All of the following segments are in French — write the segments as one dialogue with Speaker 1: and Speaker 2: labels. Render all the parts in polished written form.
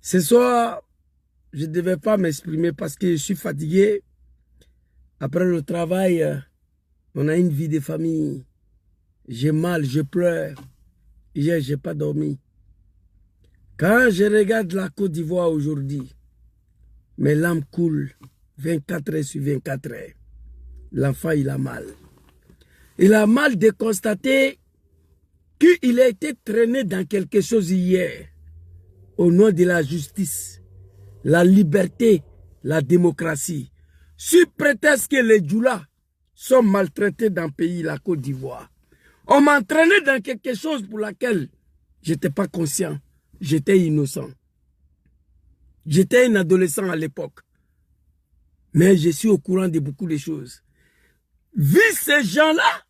Speaker 1: Ce soir, je ne devais pas m'exprimer parce que je suis fatigué. Après le travail, on a une vie de famille. J'ai mal, je pleure. Hier, je n'ai pas dormi. Quand je regarde la Côte d'Ivoire aujourd'hui, mes larmes coulent 24 heures sur 24 heures. L'enfant, il a mal. Il a mal de constater qu'il a été traîné dans quelque chose hier. Au nom de la justice, la liberté, la démocratie. Sous prétexte que les Djoula sont maltraités dans le pays, la Côte d'Ivoire. On m'a entraîné dans quelque chose pour laquelle je n'étais pas conscient. J'étais innocent. J'étais un adolescent à l'époque. Mais je suis au courant de beaucoup de choses. Vu ces gens-là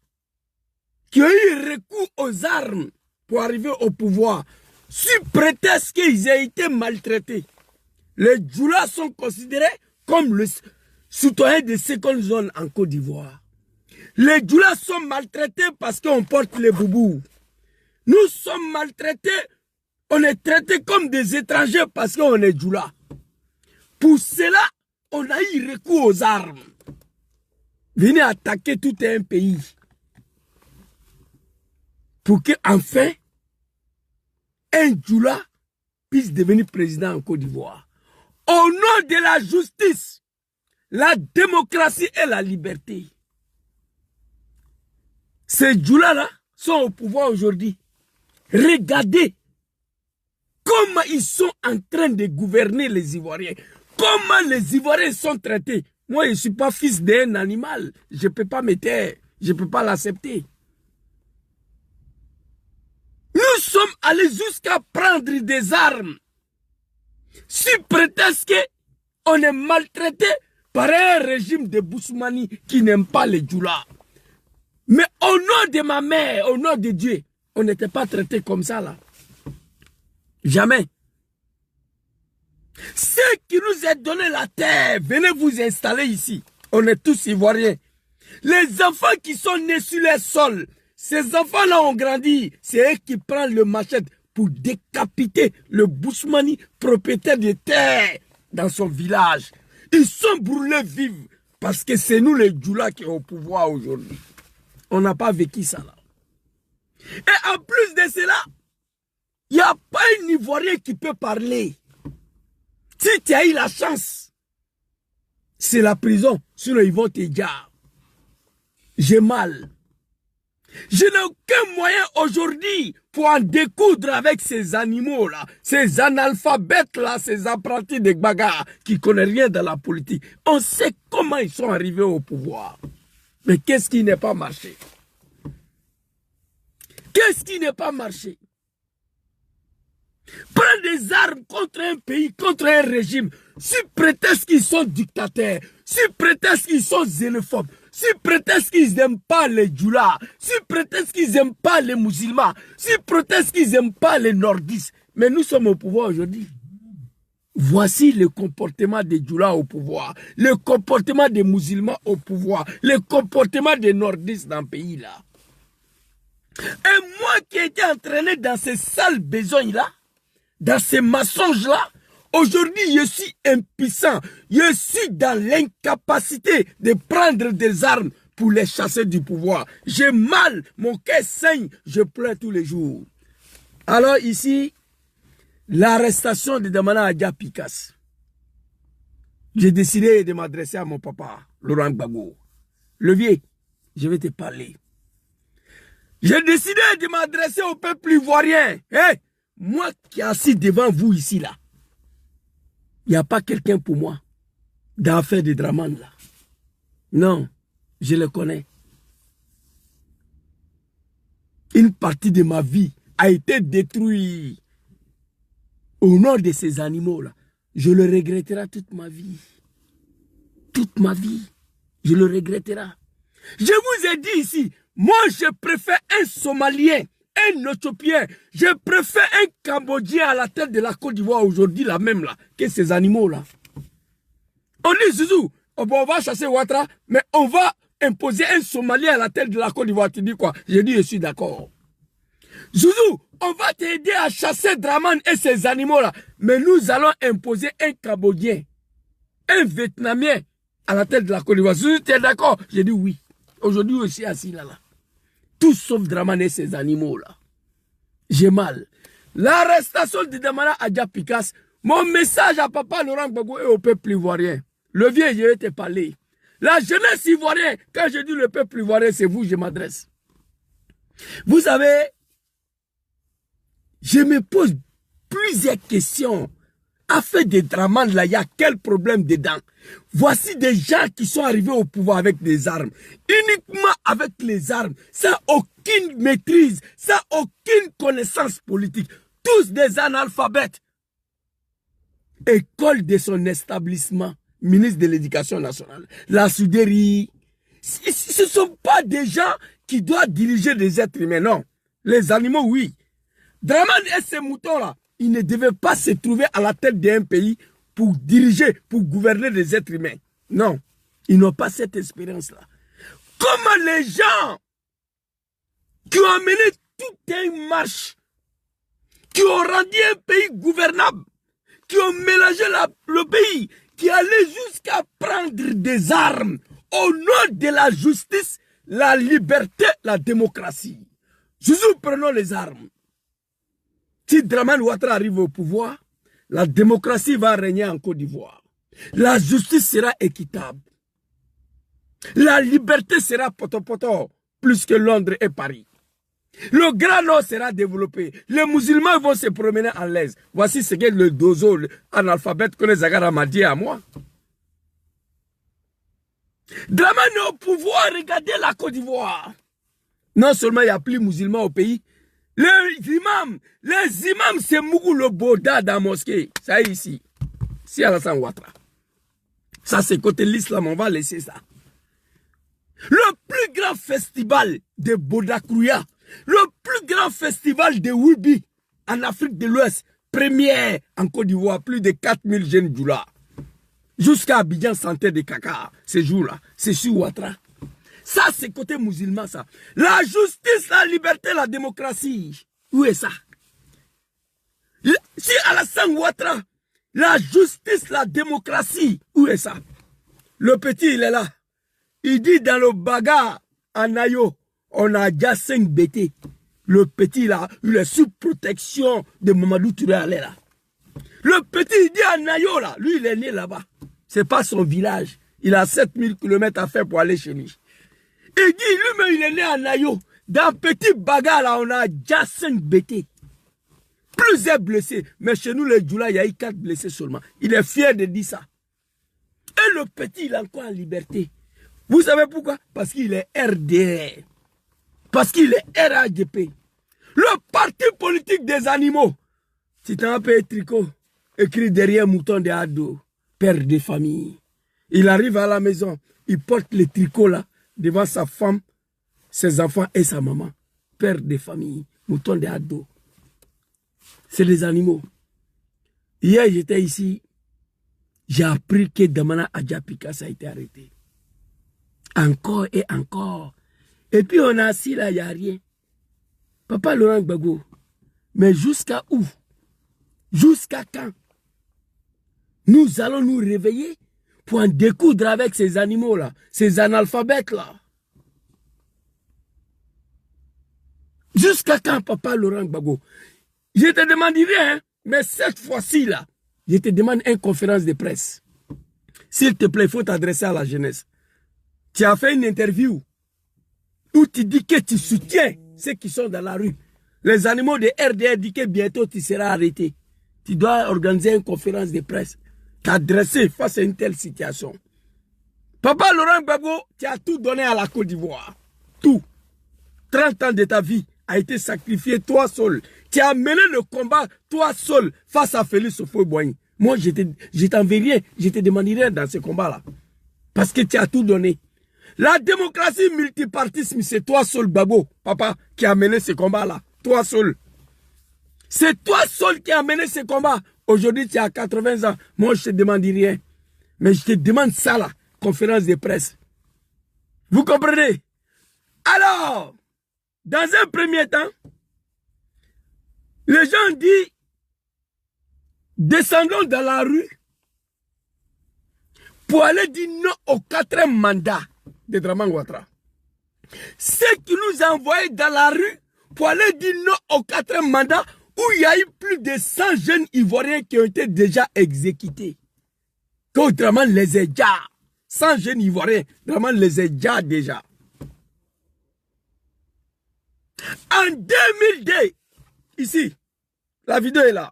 Speaker 1: qui ont eu recours aux armes pour arriver au pouvoir, sous prétexte qu'ils aient été maltraités, les Djoula sont considérés comme le citoyen de seconde zone en Côte d'Ivoire. Les Djoula sont maltraités parce qu'on porte les boubous. Nous sommes maltraités, on est traités comme des étrangers parce qu'on est Djoula. Pour cela, on a eu recours aux armes. Venez attaquer tout un pays. Pour qu'enfin, un Djoula puisse devenir président en Côte d'Ivoire. Au nom de la justice, la démocratie et la liberté. Ces Djoula-là sont au pouvoir aujourd'hui. Regardez comment ils sont en train de gouverner les Ivoiriens. Comment les Ivoiriens sont traités. Moi, je ne suis pas fils d'un animal. Je ne peux pas me taire. Je ne peux pas l'accepter. Nous sommes allés jusqu'à prendre des armes. Sous prétexte qu'on est maltraité par un régime de Boussoumani qui n'aime pas les Djoula. Mais au nom de ma mère, au nom de Dieu, on n'était pas traité comme ça là. Jamais. Ceux qui nous ont donné la terre, venez vous installer ici. On est tous Ivoiriens. Les enfants qui sont nés sur les sols, ces enfants-là ont grandi. C'est eux qui prennent le machette pour décapiter le Boussoumani, propriétaire de terre dans son village. Ils sont brûlés vifs parce que c'est nous les Djoula qui sont au pouvoir aujourd'hui. On n'a pas vécu ça là. Et en plus de cela, il n'y a pas un Ivoirien qui peut parler. Si tu as eu la chance, c'est la prison, sinon ils vont te dire. J'ai mal. Je n'ai aucun moyen aujourd'hui pour en découdre avec ces animaux-là, ces analphabètes-là, ces apprentis de bagarre qui ne connaissent rien de la politique. On sait comment ils sont arrivés au pouvoir. Mais qu'est-ce qui n'est pas marché? Qu'est-ce qui n'est pas marché? Prendre des armes contre un pays, contre un régime, sous prétexte qu'ils sont dictateurs, sous prétexte qu'ils sont xénophobes, sous prétexte qu'ils n'aiment pas les Djoula, sous prétexte qu'ils n'aiment pas les musulmans, sous prétexte qu'ils n'aiment pas les nordistes. Mais nous sommes au pouvoir aujourd'hui. Voici le comportement des Djoula au pouvoir, le comportement des musulmans au pouvoir, le comportement des nordistes dans le pays là. Et moi qui ai été entraîné dans ces sales besognes-là, dans ces mensonges-là, aujourd'hui je suis impuissant, je suis dans l'incapacité de prendre des armes pour les chasser du pouvoir. J'ai mal, mon cœur saigne, je pleure tous les jours. Alors ici, l'arrestation de Damana Adja Pikas. J'ai décidé de m'adresser à mon papa, Laurent Gbagbo. Le vieux, je vais te parler. J'ai décidé de m'adresser au peuple ivoirien. Hey, moi qui suis assis devant vous ici, là, il n'y a pas quelqu'un pour moi dans l'affaire de Dramane, là. Non, je le connais. Une partie de ma vie a été détruite au nom de ces animaux-là. Je le regretterai toute ma vie. Toute ma vie, je le regretterai. Je vous ai dit ici, moi je préfère un Somalien, un Éthiopien, je préfère un Cambodgien à la tête de la Côte d'Ivoire aujourd'hui, là même là, que ces animaux-là. On dit, Zouzou, on va chasser Ouattara, mais on va imposer un Somalien à la tête de la Côte d'Ivoire. Tu dis quoi? Je dis, je suis d'accord. Zouzou, on va t'aider à chasser Draman et ses animaux-là. Mais nous allons imposer un Cambodgien, un Vietnamien à la tête de la Côte d'Ivoire. Zouzou, tu es d'accord? J'ai dit oui. Aujourd'hui, je suis assis là. Tout sauf Draman et ses animaux-là. J'ai mal. L'arrestation de Damana Adja Pikas, mon message à papa Laurent Gbagbo et au peuple ivoirien. Le vieux, je vais te parler. La jeunesse ivoirienne, quand je dis le peuple ivoirien, c'est vous, je m'adresse. Vous savez, je me pose plusieurs questions. Afin de Draman, là, il y a quel problème dedans? Voici des gens qui sont arrivés au pouvoir avec des armes. Uniquement avec les armes. Sans aucune maîtrise, sans aucune connaissance politique. Tous des analphabètes. École de son établissement. Ministre de l'Éducation nationale. La Soudérie. Ce ne sont pas des gens qui doivent diriger des êtres humains, non. Les animaux, oui. Draman et ces moutons-là, ils ne devaient pas se trouver à la tête d'un pays pour diriger, pour gouverner des êtres humains. Non, ils n'ont pas cette expérience-là. Comment les gens qui ont amené toute une marche, qui ont rendu un pays gouvernable, qui ont mélangé le pays, qui allaient jusqu'à prendre des armes au nom de la justice, la liberté, la démocratie. Zouzou, prenons les armes. Si Draman Ouattara arrive au pouvoir, la démocratie va régner en Côte d'Ivoire. La justice sera équitable. La liberté sera poto-poto, plus que Londres et Paris. Le Grand Nord sera développé. Les musulmans vont se promener en l'aise. Voici ce que le dozo, analphabète que les Agara m'a dit à moi. Draman est au pouvoir, regardez la Côte d'Ivoire. Non seulement il n'y a plus de musulmans au pays, les imams, c'est Mougou le Boda dans la mosquée. Ça est ici. C'est Alassane Ouattara. Ça, c'est côté l'islam, on va laisser ça. Le plus grand festival de Bodakrouya, le plus grand festival de Wibi en Afrique de l'Ouest, première en Côte d'Ivoire, plus de 4000 jeunes djoulas. Jusqu'à Abidjan, santé de caca, ces jours-là, c'est sur Ouattara. Ça, c'est côté musulman, ça. La justice, la liberté, la démocratie. Où est ça? Si Alassane Ouattara, la justice, la démocratie, où est ça? Le petit, il est là. Il dit dans le bagarre à Nayo, on a déjà 5 BT. Le petit, là, il est sous protection de Mamadou Touré là. Le petit, il dit à Nayo, là, lui, il est né là-bas. C'est pas son village. Il a 7000 km à faire pour aller chez lui. Il dit, lui-même, il est né à Nayo. Dans petit bagarre, là, on a déjà 5 BT. Plusieurs blessés. Mais chez nous, les Djoula, il y a eu 4 blessés seulement. Il est fier de dire ça. Et le petit, il est encore en liberté. Vous savez pourquoi? Parce qu'il est RDR. Parce qu'il est RADP. Le parti politique des animaux. Si tu as un peu tricot, écrit derrière mouton de ado, père de famille. Il arrive à la maison, il porte le tricot là, devant sa femme, ses enfants et sa maman. Père de famille, mouton de ado. C'est les animaux. Hier, j'étais ici, j'ai appris que Damana Adja Pikas a été arrêté. Encore et encore. Et puis on a assis là, il n'y a rien. Papa Laurent Gbagbo, mais jusqu'à où? Jusqu'à quand? Nous allons nous réveiller pour en découdre avec ces animaux-là, ces analphabètes-là. Jusqu'à quand, papa Laurent Gbagbo? Je te demande rien, hein, mais cette fois-ci, là, je te demande une conférence de presse. S'il te plaît, il faut t'adresser à la jeunesse. Tu as fait une interview où tu dis que tu soutiens ceux qui sont dans la rue. Les animaux de RDR disent que bientôt tu seras arrêté. Tu dois organiser une conférence de presse, t'adresser face à une telle situation. Papa Laurent Gbagbo, tu as tout donné à la Côte d'Ivoire. Tout. 30 ans de ta vie a été sacrifié toi seul. Tu as mené le combat toi seul face à Félix Houphouët-Boigny. Moi, je t'en veux rien, je te demande rien dans ce combat-là. Parce que tu as tout donné. La démocratie multipartisme, c'est toi seul, Gbagbo, papa, qui a mené ce combat-là. Toi seul. C'est toi seul qui a mené ce combat. Aujourd'hui, tu as 80 ans. Moi, je te demande rien. Mais je te demande ça là, conférence de presse. Vous comprenez? Alors, dans un premier temps, Les gens disent, descendons dans la rue pour aller dire non au 4e mandat de Dramane Ouattara. Ceux qui nous ont envoyés dans la rue pour aller dire non au 4e mandat où il y a eu plus de 100 jeunes Ivoiriens qui ont été déjà exécutés. Que Dramane les a déjà. 100 jeunes Ivoiriens, Dramane les a déjà. En 2002, ici, la vidéo est là.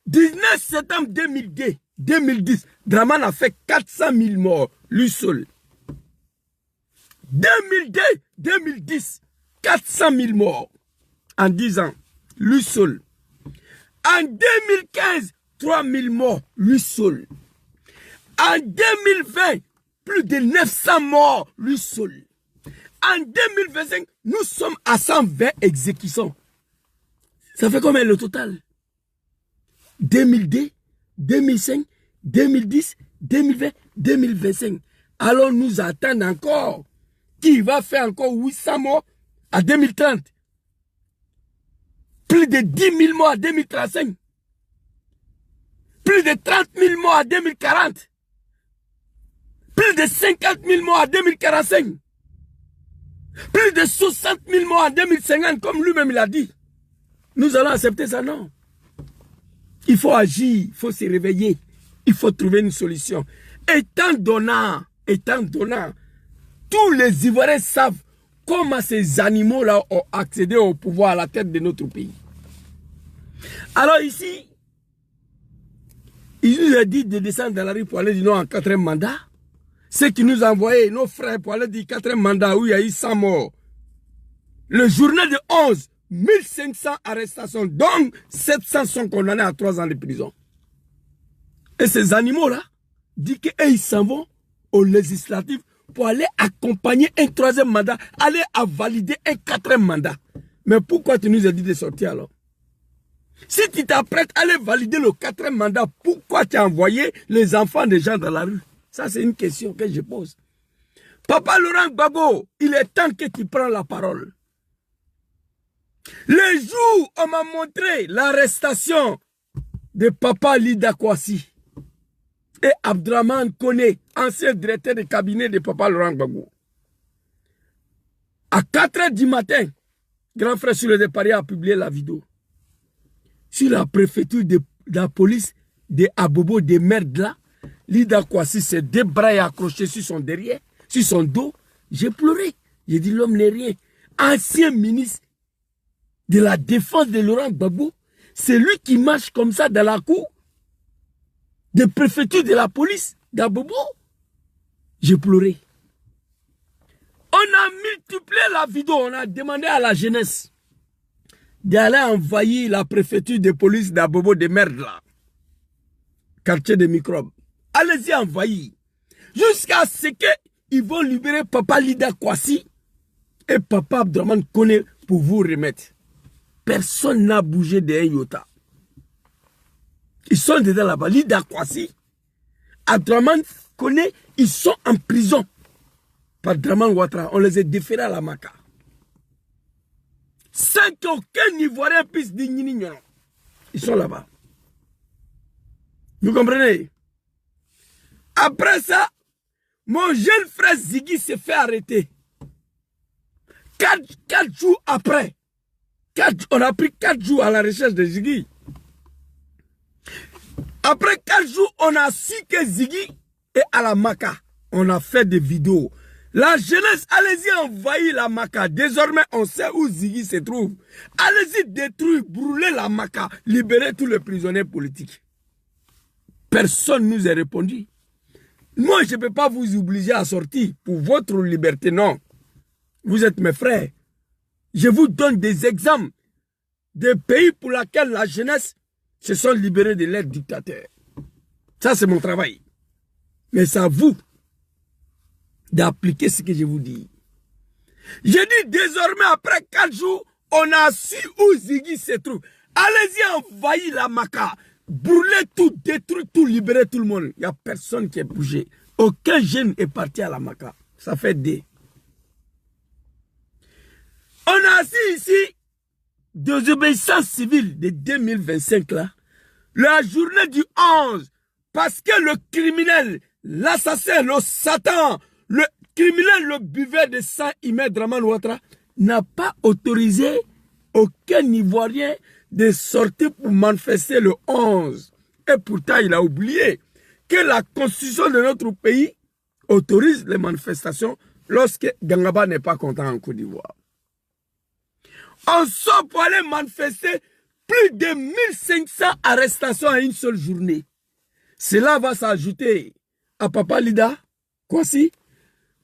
Speaker 1: 19 septembre 2010, Dramane a fait 400 000 morts, lui seul. 2010, 400 000 morts en 10 ans, lui seul. En 2015, 3 000 morts, lui seul. En 2020, plus de 900 morts, lui seul. En 2025, nous sommes à 120 exécutions. Ça fait combien le total? 2002, 2005, 2010, 2020, 2025. Allons nous attendre encore. Qui va faire encore 800 morts à 2030? Plus de 10 000 morts à 2035. Plus de 30 000 morts à 2040. Plus de 50 000 morts à 2045. Plus de 60 000 morts en 2050, comme lui-même l'a dit. Nous allons accepter ça, non. Il faut agir, il faut se réveiller, il faut trouver une solution. Étant donnant, tous les Ivoiriens savent comment ces animaux-là ont accédé au pouvoir à la tête de notre pays. Alors ici, il nous a dit de descendre dans la rue pour aller dire non en 4e mandat. Ceux qui nous ont envoyé, nos frères, pour aller dire 4e mandat où il y a eu 100 morts. Le journal de 11, 1500 arrestations, dont 700 sont condamnés à 3 ans de prison. Et ces animaux-là disent qu'ils s'en vont aux législatives pour aller accompagner un 3e mandat, aller à valider un 4e mandat. Mais pourquoi tu nous as dit de sortir alors? Si tu t'apprêtes à aller valider le 4e mandat, pourquoi tu as envoyé les enfants des gens dans la rue? Ça, c'est une question que je pose. Papa Laurent Gbagbo, il est temps que tu prends la parole. Le jour où on m'a montré l'arrestation de Papa Lida Kwasi et Abdraman Kone, ancien directeur de cabinet de Papa Laurent Gbagbo, à 4 h du matin, grand frère sur le Paris a publié la vidéo sur la préfecture de la police de Abobo de merde là. Lida Kwasi s'est deux bras accrochés sur son derrière, sur son dos. J'ai pleuré. J'ai dit l'homme n'est rien. Ancien ministre de la défense de Laurent Gbagbo, c'est lui qui marche comme ça dans la cour de préfecture de la police d'Abobo. J'ai pleuré. On a multiplié la vidéo, on a demandé à la jeunesse d'aller envahir la préfecture de police d'Abobo de merde là. Quartier des microbes. Allez-y envahir. Jusqu'à ce qu'ils vont libérer Papa Lida Kwasi et Papa Abdraman Kone pour vous remettre. Personne n'a bougé d'un iota. Ils sont dedans là-bas. Lida Kwasi, Abdraman Kone, ils sont en prison par Dramane Ouattara. On les a déférés à la Maka. Sans qu'aucun Ivoirien puisse dire ni. Ils sont là-bas. Vous comprenez? Après ça, mon jeune frère Ziggy s'est fait arrêter. 4 jours après, on a pris 4 jours à la recherche de Ziggy. Après 4 jours, on a su que Ziggy est à la Maka. On a fait des vidéos. La jeunesse, allez-y envahir la Maka. Désormais, on sait où Ziggy se trouve. Allez-y détruire, brûler la Maka, libérer tous les prisonniers politiques. Personne ne nous a répondu. Moi, je ne peux pas vous obliger à sortir pour votre liberté, non. Vous êtes mes frères. Je vous donne des exemples de pays pour lesquels la jeunesse se sont libérés de l'aide dictateur. Ça, c'est mon travail. Mais c'est à vous d'appliquer ce que je vous dis. Je dis désormais, après 4 jours, on a su où Ziggy se trouve. Allez-y envahir la Maka. Brûler tout, détruire tout, libérer tout le monde. Il n'y a personne qui est bougé. Aucun jeune est parti à la Maka. Ça fait des. On a assis ici désobéissance civile de 2025 là, la journée du 11, parce que le criminel, l'assassin, le Satan, le criminel, le buveur de sang, Ahmed Draman Ouattara, n'a pas autorisé aucun Ivoirien de sortir pour manifester le 11. Et pourtant, il a oublié que la constitution de notre pays autorise les manifestations lorsque Gangaba n'est pas content en Côte d'Ivoire. On sort pour aller manifester plus de 1500 arrestations en une seule journée. Cela va s'ajouter à Papa Lida, Kwasi,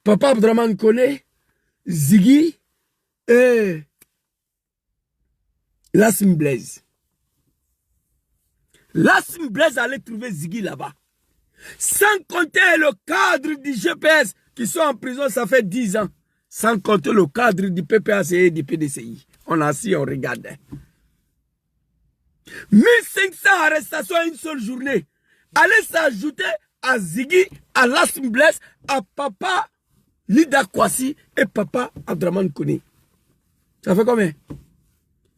Speaker 1: Papa Abdraman Kone, Ziggy et Lassim Blaise. Lassim Blaise allait trouver Ziggy là-bas. Sans compter le cadre du GPS qui sont en prison, ça fait 10 ans. Sans compter le cadre du PPACI et du PDCI. On a assis, on regarde. 1500 arrestations en une seule journée. Allez s'ajouter à Ziggy, à Lassim Blaise, à Papa Lida Kwasi et Papa Abdraman Kone. Ça fait combien?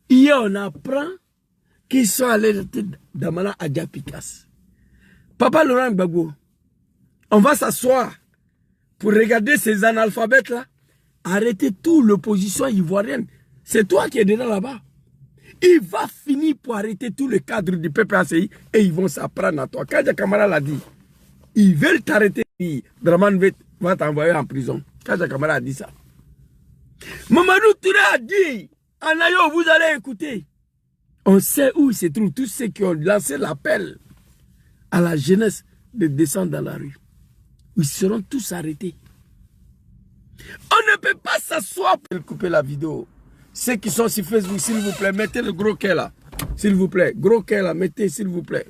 Speaker 1: Hier, on apprend qu'ils sont allés d'Amana à Diapikas. Papa Laurent Gbagbo, on va s'asseoir pour regarder ces analphabètes-là. Arrêter toute l'opposition ivoirienne. C'est toi qui es dedans là-bas. Il va finir pour arrêter tout le cadre du PPACI et ils vont s'apprendre à toi. Kaja Kamara l'a dit. Ils veulent t'arrêter. Draman va t'envoyer en prison. Kaja Kamara a dit ça. Mamadou Touré a dit, Anayo, vous allez écouter. On sait où il se trouve. Tous ceux qui ont lancé l'appel à la jeunesse de descendre dans la rue. Ils seront tous arrêtés. On ne peut pas s'asseoir pour couper la vidéo. Ceux qui sont sur Facebook, s'il vous plaît, mettez le gros quai là. S'il vous plaît, gros quai là, mettez s'il vous plaît.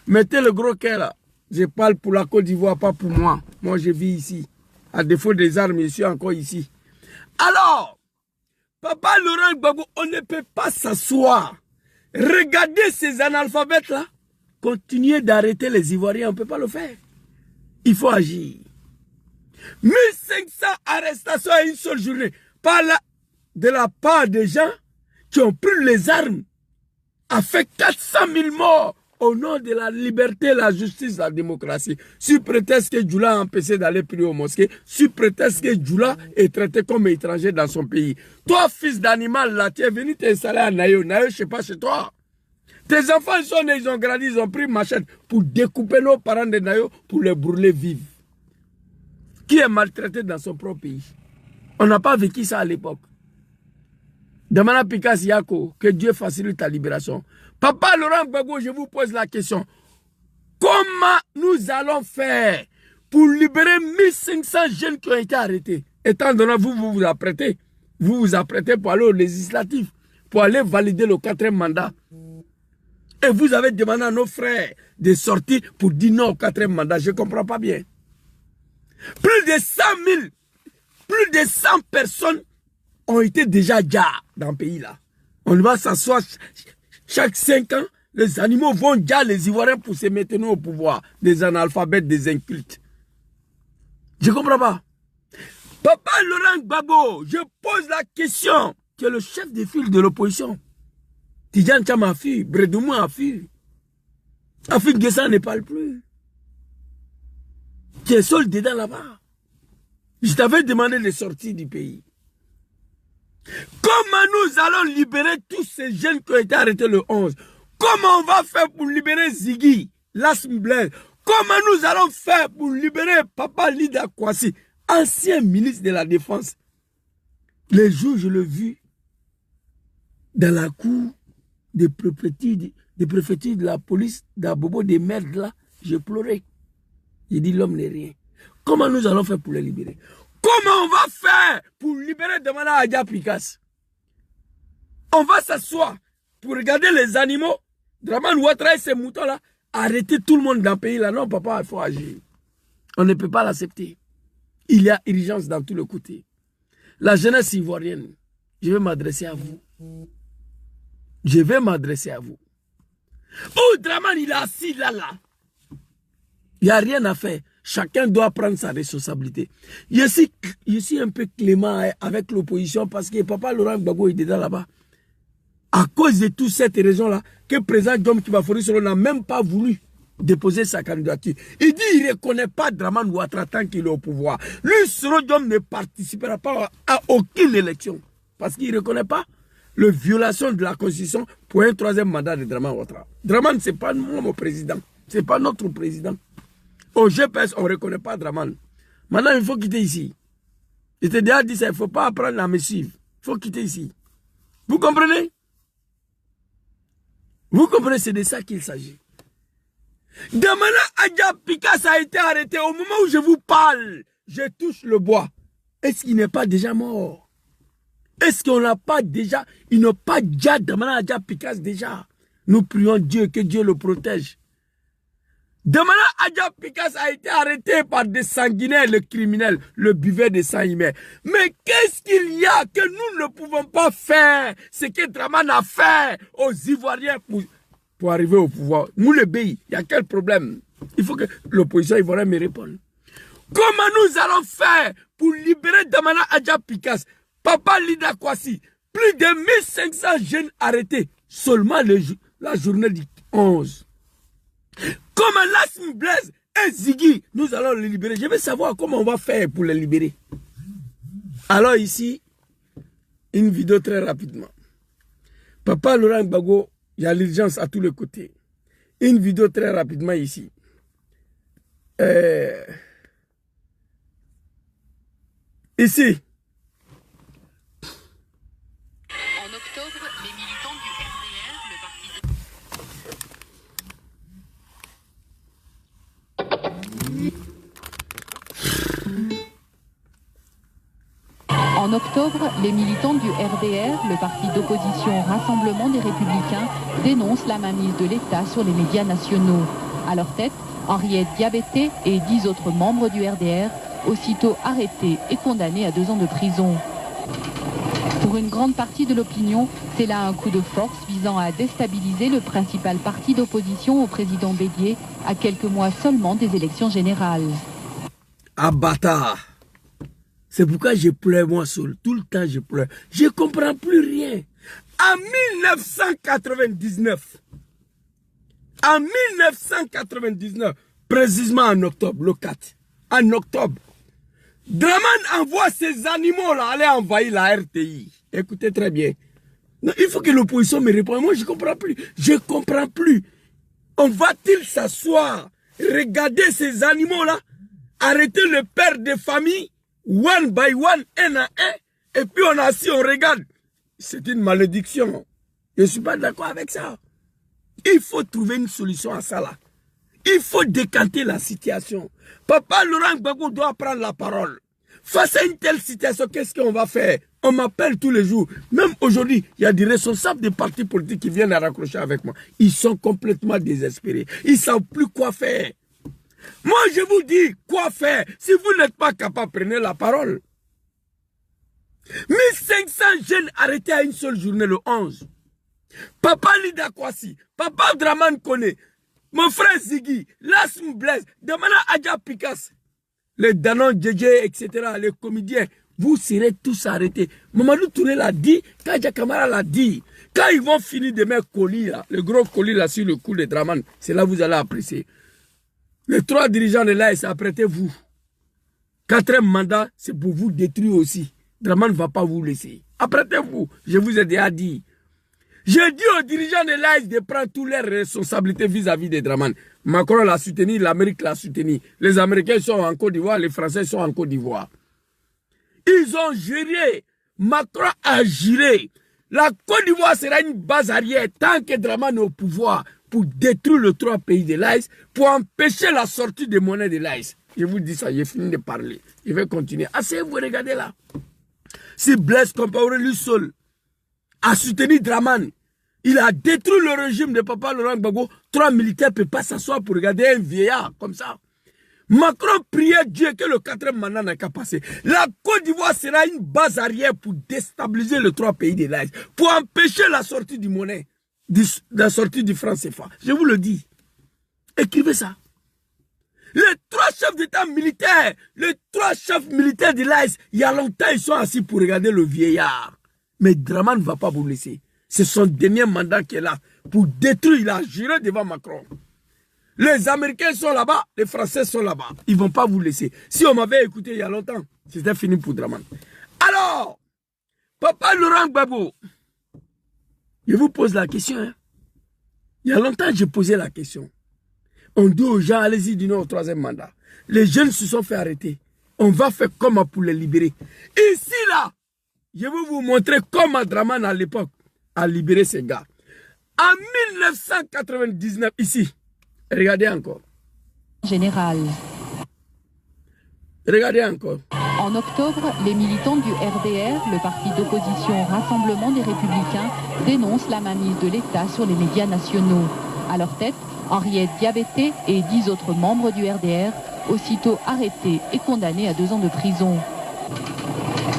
Speaker 1: Mettez le gros quai là. Je parle pour la Côte d'Ivoire, pas pour moi. Moi, je vis ici. À défaut des armes, je suis encore ici. Alors, Papa Laurent Gbagbo, on ne peut pas s'asseoir. Regardez ces analphabètes là. Continuez d'arrêter les Ivoiriens, on ne peut pas le faire. Il faut agir. 1500 arrestations à une seule journée. De la part des gens qui ont pris les armes, a fait 400 000 morts au nom de la liberté, la justice, la démocratie. Sous prétexte que Djoula a empêché d'aller prier aux mosquées, sous prétexte que Djoula est traité comme étranger dans son pays. Toi, fils d'animal, là, tu es venu t'installer à Nayo. Nayo, je ne sais pas chez toi. Tes enfants ils sont nés, ils ont grandi, ils ont pris machette pour découper nos parents de Nayo pour les brûler vifs. Qui est maltraité dans son propre pays? On n'a pas vécu ça à l'époque. Damana Pikas Yako, que Dieu facilite ta libération. Papa Laurent Gbagbo, je vous pose la question. Comment nous allons faire pour libérer 1500 jeunes qui ont été arrêtés? Étant donné que vous vous apprêtez pour aller aux législatives, pour aller valider le 4e mandat. Et vous avez demandé à nos frères de sortir pour dire non au 4e mandat. Je ne comprends pas bien. Plus de 100 000, plus de 100 personnes ont été déjà dans le pays là. On va s'asseoir chaque 5 ans. Les animaux vont déjà les Ivoiriens pour se maintenir au pouvoir. Des analphabètes, des incultes. Je ne comprends pas. Papa Laurent Gbagbo, je pose la question. Tu es le chef de file de l'opposition. Tidjane Cham a fui, Bredoumou a fui. Afik Guessan ne parle plus. Tu es seul dedans là-bas. Je t'avais demandé de sortir du pays. Comment nous allons libérer tous ces jeunes qui ont été arrêtés le 11? Comment on va faire pour libérer Ziggy, Lassim Blaise? Comment nous allons faire pour libérer Papa Lida Kwasi, ancien ministre de la Défense? Les jours, je l'ai vu dans la cour des préfectures de la police d'Abobo, des merdes là, j'ai pleuré. J'ai dit l'homme n'est rien. Comment nous allons faire pour les libérer? Comment on va faire pour libérer Damana Adja Pikas? On va s'asseoir pour regarder les animaux. Draman Ouattara et ces moutons-là, arrêter tout le monde dans le pays là. Non, papa, il faut agir. On ne peut pas l'accepter. Il y a urgence dans tous les côtés. La jeunesse ivoirienne, je vais m'adresser à vous. Je vais m'adresser à vous. Oh, Draman, il est assis là. Il n'y a rien à faire. Chacun doit prendre sa responsabilité. Je suis un peu clément avec l'opposition parce que Papa Laurent Gbagbo est dedans là-bas. À cause de toutes cette raison-là, que le président Diom Kibafori Solo n'a même pas voulu déposer sa candidature. Il dit qu'il ne reconnaît pas Dramane Ouattara tant qu'il est au pouvoir. Lui, Solo Diom ne participera pas à aucune élection. Parce qu'il ne reconnaît pas la violation de la Constitution pour un troisième mandat de Dramane Ouattara. Dramane, ce n'est pas mon président. Ce n'est pas notre président. Au GPS, on ne reconnaît pas Dramane. Maintenant, il faut quitter ici. Je t'ai déjà dit ça, il ne faut pas apprendre à me suivre. Il faut quitter ici. Vous comprenez? Vous comprenez, c'est de ça qu'il s'agit. Damana Adja Pikas a été arrêté au moment où je vous parle. Je touche le bois. Est-ce qu'il n'est pas déjà mort? Est-ce qu'on n'a pas déjà, il n'a pas déjà Damana Adja Pikas déjà? Nous prions Dieu, que Dieu le protège. Damana Adja Pikas a été arrêté par des sanguinaires, le criminel, le buveur de sang humain. Mais qu'est-ce qu'il y a que nous ne pouvons pas faire? Ce que Dramane a fait aux Ivoiriens pour arriver au pouvoir. Nous le pays, il y a quel problème? Il faut que l'opposition ivoirienne me réponde. Comment nous allons faire pour libérer Damana Adja Pikas, Papa Lida Kwasi, plus de 1500 jeunes arrêtés seulement la journée du 11? Comme Lassm Blaise et Ziggy, nous allons les libérer. Je veux savoir comment on va faire pour les libérer. Alors ici, une vidéo très rapidement. Papa Laurent Gbagbo, il y a l'urgence à tous les côtés. Une vidéo très rapidement ici. Ici.
Speaker 2: En octobre, les militants du RDR, le parti En octobre, les militants du RDR, le parti d'opposition au Rassemblement des Républicains, dénoncent la mainmise de l'État sur les médias nationaux. À leur tête, Henriette Diabeté et 10 autres membres du RDR, aussitôt arrêtés et condamnés à 2 ans de prison. Pour une grande partie de l'opinion, c'est là un coup de force visant à déstabiliser le principal parti d'opposition au président Bédié à quelques mois seulement des élections générales.
Speaker 1: Ah bâtard! C'est pourquoi je pleure moi seul. Tout le temps je pleure. Je ne comprends plus rien. En 1999, précisément en octobre, le 4, en octobre, Dramane envoie ces animaux-là aller envahir la RTI. Écoutez très bien. Non, il faut que l'opposition me réponde. Moi, je ne comprends plus. Je ne comprends plus. On va-t-il s'asseoir, regarder ces animaux-là, arrêter le père de famille, one by one, un à un, et puis on a assis, on regarde. C'est une malédiction. Je ne suis pas d'accord avec ça. Il faut trouver une solution à ça là. Il faut décanter la situation. Papa Laurent Gbagbo doit prendre la parole. Face à une telle situation, qu'est-ce qu'on va faire? On m'appelle tous les jours. Même aujourd'hui, il y a des responsables des partis politiques qui viennent à raccrocher avec moi. Ils sont complètement désespérés. Ils ne savent plus quoi faire. Moi, je vous dis quoi faire. Si vous n'êtes pas capable, prenez la parole. 1500 jeunes arrêtés à une seule journée, le 11. Papa Lida Kwasi, Papa Dramane Kone, mon frère Ziggy, Lassm Blaise, Damana Adja Pikas, les Danon Djedje, etc., les comédiens, vous serez tous arrêtés. Mamadou Touré l'a dit, Kadja Kamara l'a dit. Quand ils vont finir de mettre colis, là, le gros colis là sur le cou de Dramane, c'est là que vous allez apprécier. Les 3 dirigeants de l'AS, apprêtez-vous. 4e mandat, c'est pour vous détruire aussi. Dramane ne va pas vous laisser. Apprêtez-vous, je vous ai déjà dit. J'ai dit aux dirigeants de l'AS de prendre toutes leurs responsabilités vis-à-vis de Dramane. Macron l'a soutenu, l'Amérique l'a soutenu. Les Américains sont en Côte d'Ivoire, les Français sont en Côte d'Ivoire. Ils ont géré. Macron a géré. La Côte d'Ivoire sera une base arrière tant que Dramane est au pouvoir pour détruire les 3 pays de l'AS, pour empêcher la sortie des monnaies de l'AS. Je vous dis ça, j'ai fini de parler. Je vais continuer. Asseyez-vous, regardez là. Si Blaise Compaoré lui seul a soutenu Dramane, il a détruit le régime de Papa Laurent Gbagbo. 3 militaires ne peuvent pas s'asseoir pour regarder un vieillard comme ça. Macron priait Dieu que le 4e mandat n'a qu'à passer. La Côte d'Ivoire sera une base arrière pour déstabiliser les 3 pays de l'AS, pour empêcher la sortie du monnaie, la sortie du franc CFA. Je vous le dis. Écrivez ça. Les 3 chefs d'État militaires, les 3 chefs militaires de l'AS, il y a longtemps, ils sont assis pour regarder le vieillard. Mais Dramane ne va pas vous laisser. C'est son dernier mandat qui est là pour détruire. Il a juré devant Macron. Les Américains sont là-bas, les Français sont là-bas. Ils ne vont pas vous laisser. Si on m'avait écouté il y a longtemps, c'était fini pour Dramane. Alors, Papa Laurent Gbagbo, je vous pose la question. Hein. Il y a longtemps, j'ai posé la question. On dit aux gens, allez-y du Nord au 3e mandat. Les jeunes se sont fait arrêter. On va faire comment pour les libérer. Ici, là, je vais vous montrer comment Dramane, à l'époque, a libéré ces gars. En 1999, ici, regardez encore.
Speaker 2: Général.
Speaker 1: Regardez encore.
Speaker 2: En octobre, les militants du RDR, le parti d'opposition Rassemblement des Républicains, dénoncent la mainmise de l'État sur les médias nationaux. À leur tête, Henriette Diabaté et 10 autres membres du RDR, aussitôt arrêtés et condamnés à 2 ans de prison.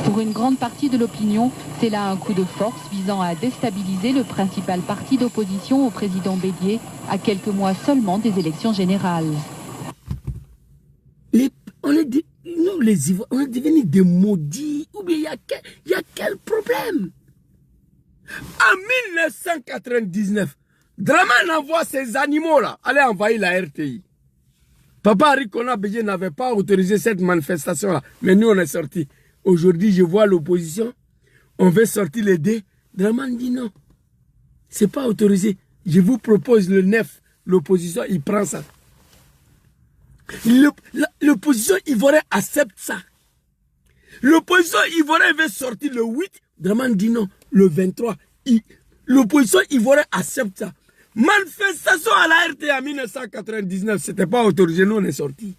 Speaker 2: Pour une grande partie de l'opinion, c'est là un coup de force visant à déstabiliser le principal parti d'opposition au président Bédié à quelques mois seulement des élections générales.
Speaker 1: Nous, les Ivoiriens, on est devenus des maudits. Ou bien il y a quel problème? En 1999, Dramane envoie ces animaux-là aller envahir la RTI. Papa Arikona Bédié n'avait pas autorisé cette manifestation-là. Mais nous, on est sortis. Aujourd'hui, je vois l'opposition. On veut sortir les dés. Dramane dit non. Ce n'est pas autorisé. Je vous propose le 9. L'opposition, il prend ça. L'opposition ivoirienne accepte ça. L'opposition ivoirienne veut sortir le 8. Dramane dit non. Le 23. L'opposition ivoirienne accepte ça. Manifestation à la RT en 1999, ce n'était pas autorisé. Nous, on est sortis.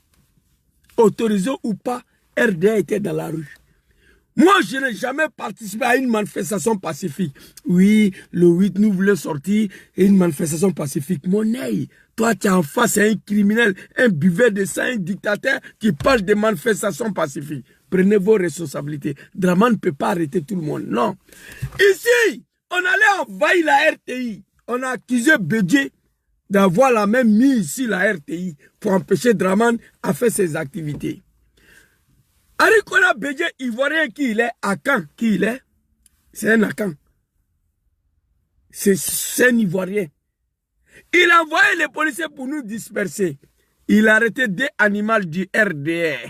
Speaker 1: Autorisé ou pas, RDA était dans la rue. Moi, je n'ai jamais participé à une manifestation pacifique. Oui, le 8, nous voulons sortir et une manifestation pacifique. Mon œil, toi, tu es en face à un criminel, un buveur de sang, un dictateur qui parle de manifestations pacifiques. Prenez vos responsabilités. Dramane ne peut pas arrêter tout le monde. Non. Ici, on allait envahir la RTI. On a accusé Bédié d'avoir la même mise ici, la RTI, pour empêcher Dramane à faire ses activités. Arikona Bédié, ivoirien qui il est, Akan qui il est, c'est un Akan. C'est un ivoirien. Il a envoyé les policiers pour nous disperser. Il a arrêté 2 animaux du RDR.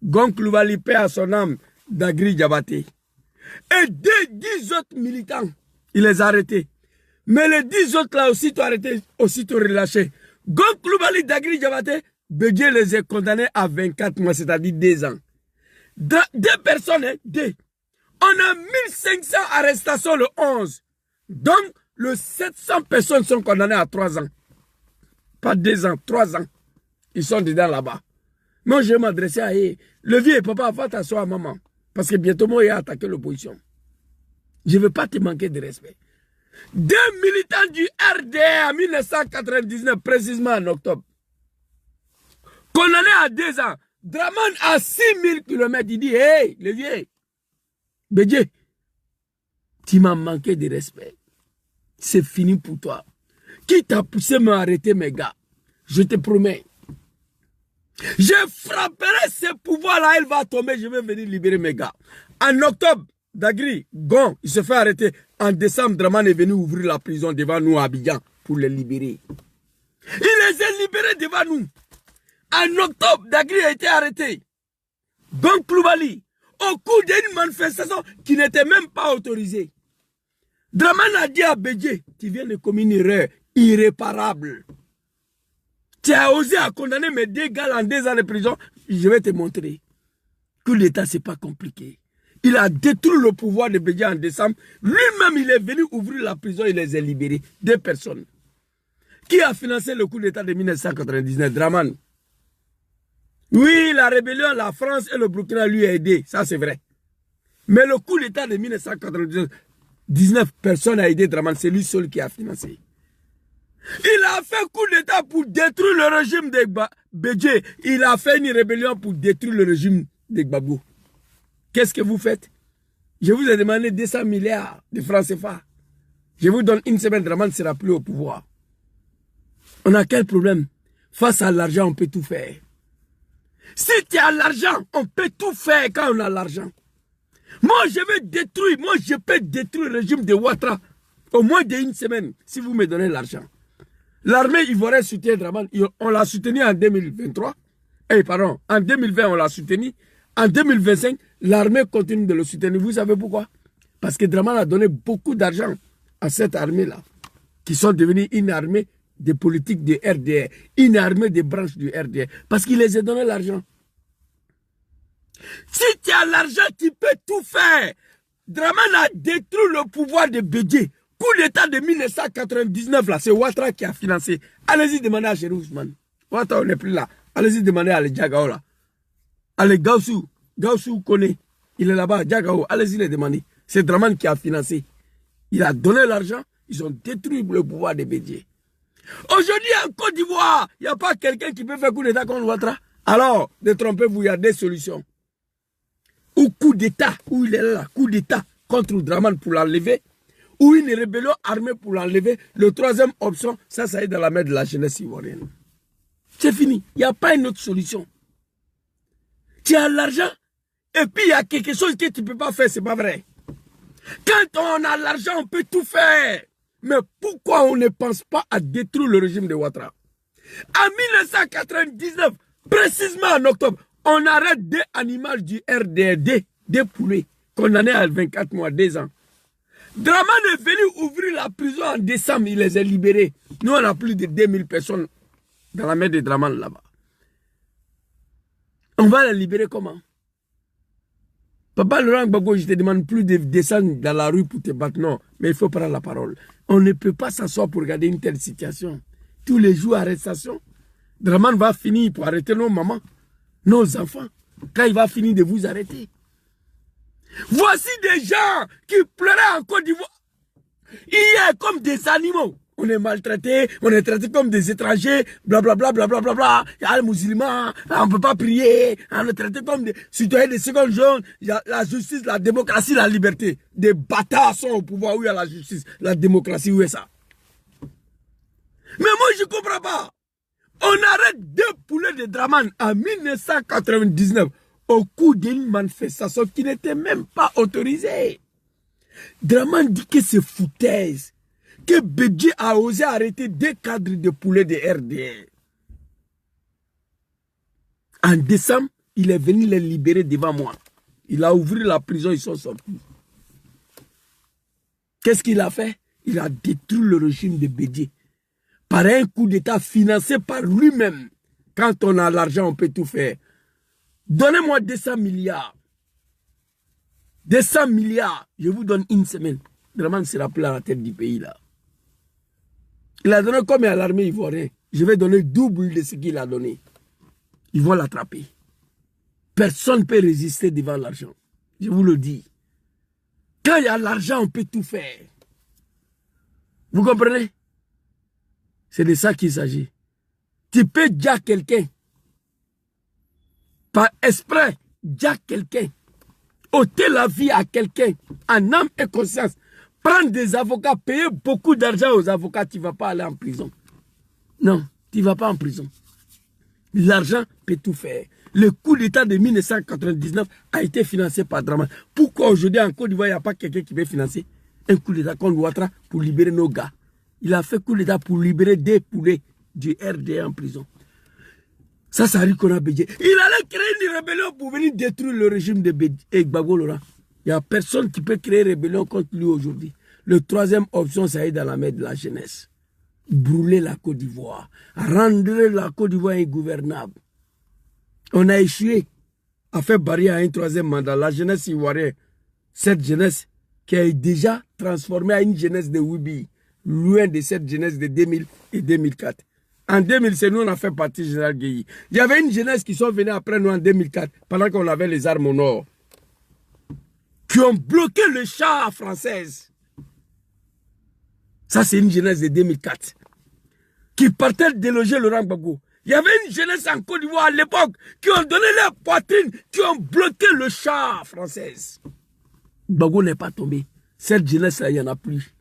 Speaker 1: Gonkloubali, paix à son âme, Dagri Diabaté. Et 10 autres militants, il les a arrêtés. Mais les 10 autres là, aussitôt arrêtés, aussitôt relâchés. Gonkloubali, Dagri Diabaté, Bédié les a condamnés à 24 mois, c'est-à-dire 2 ans. 2 personnes, hein, 2. On a 1500 arrestations le 11. Donc, les 700 personnes sont condamnées à 3 ans. Pas 2 ans, 3 ans. Ils sont dedans là-bas. Moi, je vais m'adresser à eux. Le vieux papa, va t'asseoir à maman. Parce que bientôt, moi, il a attaqué l'opposition. Je ne veux pas te manquer de respect. 2 militants du RDR en 1999, précisément en octobre. Condamnés à 2 ans. Dramane à 6000 km, il dit, hey, le vieux, Bédié, tu m'as manqué de respect. C'est fini pour toi. Qui t'a poussé à m'arrêter, mes gars? Je te promets. Je frapperai ce pouvoir-là, il va tomber, je vais venir libérer mes gars. En octobre, Dagri, Gon, il se fait arrêter. En décembre, Dramane est venu ouvrir la prison devant nous à Abidjan pour les libérer. Il les a libérés devant nous. En octobre, Dagri a été arrêté. Gonkloubali, au cours d'une manifestation qui n'était même pas autorisée. Dramane a dit à Bédié, tu viens de commettre une erreur irréparable. Tu as osé à condamner mes 2 gars en 2 ans de prison. Je vais te montrer que l'État, ce n'est pas compliqué. Il a détruit le pouvoir de Bédié en décembre. Lui-même, il est venu ouvrir la prison, il les a libérés. 2 personnes. Qui a financé le coup d'État de 1999? Dramane. Oui, la rébellion, la France et le Burkina lui ont aidé, ça c'est vrai. Mais le coup d'État de 1999, personne n'a aidé Dramane, c'est lui seul qui a financé. Il a fait un coup d'État pour détruire le régime de Bédié. Il a fait une rébellion pour détruire le régime de Gbagbo. Qu'est-ce que vous faites? Je vous ai demandé 200 milliards de francs CFA. Je vous donne une semaine, Dramane ne sera plus au pouvoir. On a quel problème? Face à l'argent, on peut tout faire. Si tu as l'argent, on peut tout faire quand on a l'argent. Moi, je vais détruire, moi, je peux détruire le régime de Ouattara Au moins d'une semaine, si vous me donnez l'argent. L'armée ivoirienne soutient Draman. On l'a soutenu en 2023. Pardon, en 2020, on l'a soutenu. En 2025, l'armée continue de le soutenir. Vous savez pourquoi? Parce que Draman a donné beaucoup d'argent à cette armée-là, qui sont devenus une armée des politiques du RDR, une armée des branches du RDR, parce qu'il les a donné l'argent. Si tu as l'argent, tu peux tout faire. Draman a détruit le pouvoir de Bédié. Coup d'État de 1999, là, c'est Ouattara qui a financé. Allez-y demander à Chérif Ousmane. Ouattara, on n'est plus là. Allez-y demander à Djagao, là. Allez, Gaussou. Gaussou connaît. Il est là-bas, Djagao. Allez-y les demander. C'est Draman qui a financé. Il a donné l'argent. Ils ont détruit le pouvoir de Bédié. Aujourd'hui, en Côte d'Ivoire, il n'y a pas quelqu'un qui peut faire coup d'État contre Ouattara. Alors, détrompez-vous, il y a des solutions. Ou coup d'État, où il est là, coup d'État contre Draman pour l'enlever. Ou une rébellion armée pour l'enlever. Le troisième option, ça est dans la main de la jeunesse ivoirienne. C'est fini. Il n'y a pas une autre solution. Tu as l'argent, et puis il y a quelque chose que tu ne peux pas faire, c'est pas vrai. Quand on a l'argent, on peut tout faire. Mais pourquoi on ne pense pas à détruire le régime de Ouattara? En 1999, précisément en octobre, on arrête des animaux du RDD, des poulets, condamnés à 24 mois, 2 ans. Draman est venu ouvrir la prison en décembre, il les a libérés. Nous, on a plus de 2000 personnes dans la main de Draman là-bas. On va les libérer comment? Papa Laurent Gbagbo, je te demande plus de descendre dans la rue pour te battre. Non, mais il faut prendre la parole. On ne peut pas s'asseoir pour regarder une telle situation. Tous les jours, arrestation. Draman va finir pour arrêter nos mamans, nos enfants. Quand il va finir de vous arrêter. Voici des gens qui pleuraient en Côte d'Ivoire. Hier, comme des animaux. On est maltraités, on est traités comme des étrangers, blablabla, blablabla. Il y a les musulmans, on ne peut pas prier, on est traités comme des citoyens de seconde zone. Il y a la justice, la démocratie, la liberté. Des bâtards sont au pouvoir. Où il y a la justice, la démocratie, où est ça? Mais moi, je ne comprends pas. On arrête 2 poulets de Draman en 1999 au cours d'une manifestation qui n'était même pas autorisée. Draman dit que c'est foutaise. Que Bédié a osé arrêter 2 cadres de poulets de RDR. En décembre, il est venu les libérer devant moi. Il a ouvert la prison, ils sont sortis. Qu'est-ce qu'il a fait? Il a détruit le régime de Bédié. Par un coup d'État financé par lui-même. Quand on a l'argent, on peut tout faire. Donnez-moi 200 milliards. 200 milliards. Je vous donne une semaine. Draman sera plus à la tête du pays là. Il a donné combien à l'armée ivoirienne? Je vais donner double de ce qu'il a donné. Ils vont l'attraper. Personne ne peut résister devant l'argent. Je vous le dis. Quand il y a l'argent, on peut tout faire. Vous comprenez? C'est de ça qu'il s'agit. Tu peux dire quelqu'un. Par esprit, dire quelqu'un. Ôter la vie à quelqu'un. En âme et conscience. Prendre des avocats, payer beaucoup d'argent aux avocats, tu ne vas pas aller en prison. Non, tu ne vas pas en prison. L'argent peut tout faire. Le coup d'État de 1999 a été financé par Draman. Pourquoi aujourd'hui en Côte d'Ivoire, il n'y a pas quelqu'un qui veut financer un coup d'État contre Ouattara pour libérer nos gars? Il a fait coup d'État pour libérer des poulets du RDA en prison. Ça arrive qu'on a Bédié. Il allait créer une rébellion pour venir détruire le régime de Gbagbo Laurent. Il n'y a personne qui peut créer rébellion contre lui aujourd'hui. Le troisième option, ça est dans la main de la jeunesse. Brûler la Côte d'Ivoire. Rendre la Côte d'Ivoire ingouvernable. On a échoué à faire barrière à un troisième mandat. La jeunesse ivoirienne, cette jeunesse qui est déjà transformée en une jeunesse de Wibi, loin de cette jeunesse de 2000 et 2004. En 2000, c'est nous, on a fait partie du général Guéhi. Il y avait une jeunesse qui sont venus après nous en 2004, pendant qu'on avait les armes au nord, qui ont bloqué le char française. Ça, c'est une jeunesse de 2004. Qui partait déloger Laurent Gbagbo. Il y avait une jeunesse en Côte d'Ivoire à l'époque qui ont donné leur poitrine, qui ont bloqué le char française. Gbagbo n'est pas tombé. Cette jeunesse-là, il n'y en a plus.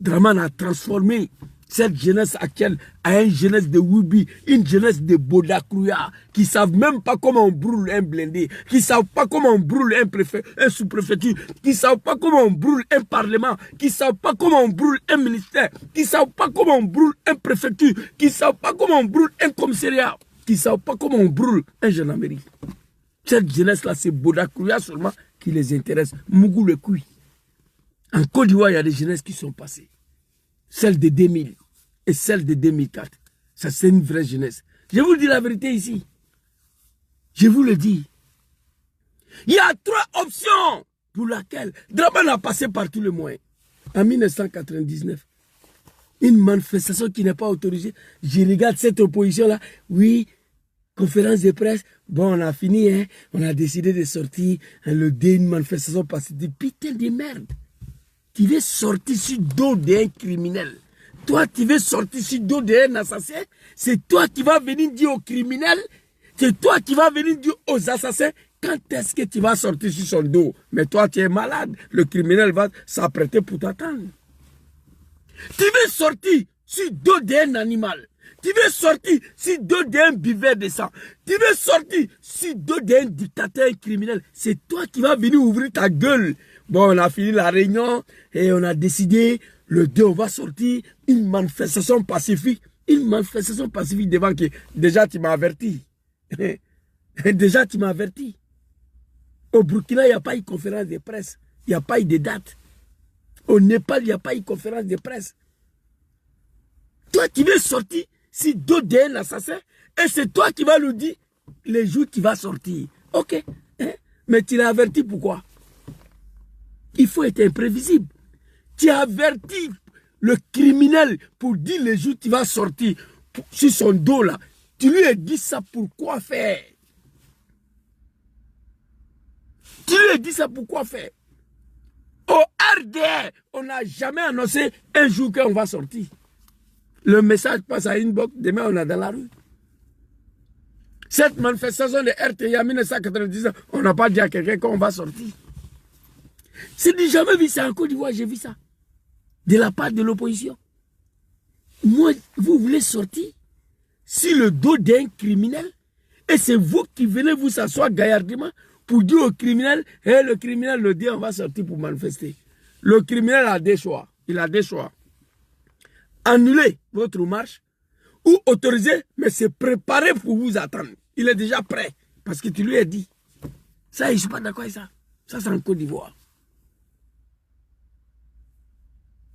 Speaker 1: Draman a transformé Cette jeunesse actuelle a une jeunesse de Wubi, une jeunesse de Bodakrouya, qui ne savent même pas comment on brûle un blindé, qui ne savent pas comment on brûle un sous-préfecture, qui ne savent pas comment on brûle un parlement, qui ne savent pas comment on brûle un ministère, qui ne savent pas comment on brûle un préfecture, qui ne savent pas comment on brûle un commissariat, qui ne savent pas comment on brûle un gendarmerie. Cette jeunesse-là, c'est Bodakrouya seulement qui les intéresse. Mougou le Koui. En Côte d'Ivoire, il y a des jeunesses qui sont passées. Celle de 2000 et celle de 2004. Ça, c'est une vraie jeunesse. Je vous dis la vérité ici. Je vous le dis. Il y a 3 options pour laquelle Dramane a passé par tous les moyens. En 1999, une manifestation qui n'est pas autorisée. Je regarde cette opposition-là. Oui, conférence de presse. Bon, on a fini, hein. On a décidé de sortir le dé, une manifestation pacifique. Putain de merde. Tu veux sortir sur le dos d'un criminel. Toi, tu veux sortir sur le dos d'un assassin. C'est toi qui vas venir dire aux criminels. C'est toi qui vas venir dire aux assassins. Quand est-ce que tu vas sortir sur son dos? Mais toi, tu es malade. Le criminel va s'apprêter pour t'attendre. Tu veux sortir sur le dos d'un animal. Tu veux sortir sur le dos d'un buveur de sang. Tu veux sortir sur le dos d'un dictateur criminel. C'est toi qui vas venir ouvrir ta gueule. Bon, on a fini la réunion et on a décidé, le 2, on va sortir une manifestation pacifique. Une manifestation pacifique devant qui? Déjà, tu m'as averti. Déjà, tu m'as averti. Au Burkina, il n'y a pas eu conférence de presse. Il n'y a pas eu de date. Au Népal, il n'y a pas eu conférence de presse. Toi, tu veux sortir si d'autres d'un assassin et c'est toi qui vas nous dire les jours qui va sortir. Ok. Hein? Mais tu l'as averti pourquoi? Il faut être imprévisible. Tu as averti le criminel pour dire les jours tu vas sortir sur son dos là. Tu lui as dit ça pour quoi faire? Tu lui as dit ça pour quoi faire? Au RDR, on n'a jamais annoncé un jour qu'on va sortir. Le message passe à inbox, demain on est dans la rue. Cette manifestation de RTA en 1999, on n'a pas dit à quelqu'un qu'on va sortir. C'est du jamais vu ça en Côte d'Ivoire, j'ai vu ça. De la part de l'opposition. Moi, vous voulez sortir sur le dos d'un criminel et c'est vous qui venez vous s'asseoir gaillardement pour dire au criminel, hey, le criminel le dit, on va sortir pour manifester. Le criminel a des choix. Il a des choix. Annuler votre marche ou autoriser, mais c'est préparé pour vous attendre. Il est déjà prêt parce que tu lui as dit. Ça, je ne suis pas d'accord avec ça. Ça, c'est en Côte d'Ivoire.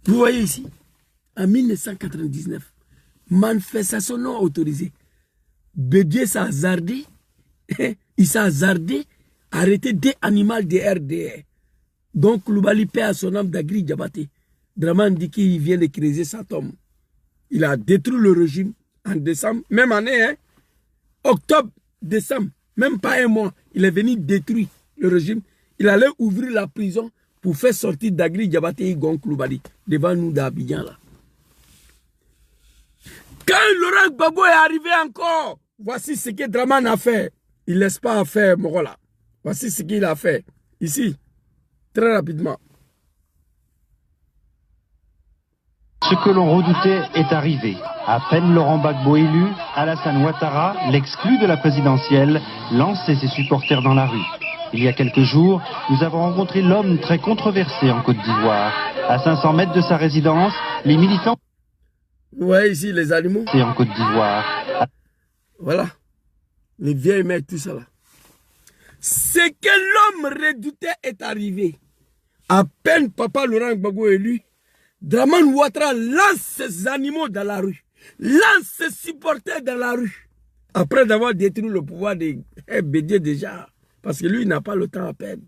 Speaker 1: Vous voyez ici, en 1999, manifestation non autorisée. Bédier s'est hasardé, il s'est hasardé à arrêter des animaux de RDR. Donc, Koulibaly paie à son âme d'Agri Diabaté. Dramane dit qu'il vient de creuser sa tombe. Il a détruit le régime en décembre, même année, hein, octobre, décembre, même pas un mois. Il est venu détruire le régime. Il allait ouvrir la prison pour faire sortir d'Agri Diabaté et Gon Koulibaly devant nous d'Abidjan là. Quand Laurent Gbagbo est arrivé encore, voici ce que Dramane a fait. Il ne laisse pas faire Morola. Voici ce qu'il a fait. Ici, très rapidement.
Speaker 3: Ce que l'on redoutait est arrivé. À peine Laurent Gbagbo élu, Alassane Ouattara, l'exclu de la présidentielle, lançait ses supporters dans la rue. Il y a quelques jours, nous avons rencontré l'homme très controversé en Côte d'Ivoire. À 500 mètres de sa résidence, les militants...
Speaker 1: Vous voyez ici les animaux?
Speaker 3: C'est en Côte d'Ivoire.
Speaker 1: Voilà. Les vieilles mères, tout ça là. Ce que l'homme redoutait est arrivé. À peine papa Laurent Gbagbo élu, Dramane Ouattara lance ses animaux dans la rue. Lance ses supporters dans la rue. Après avoir détruit le pouvoir de Bédier déjà. Parce que lui, il n'a pas le temps à perdre.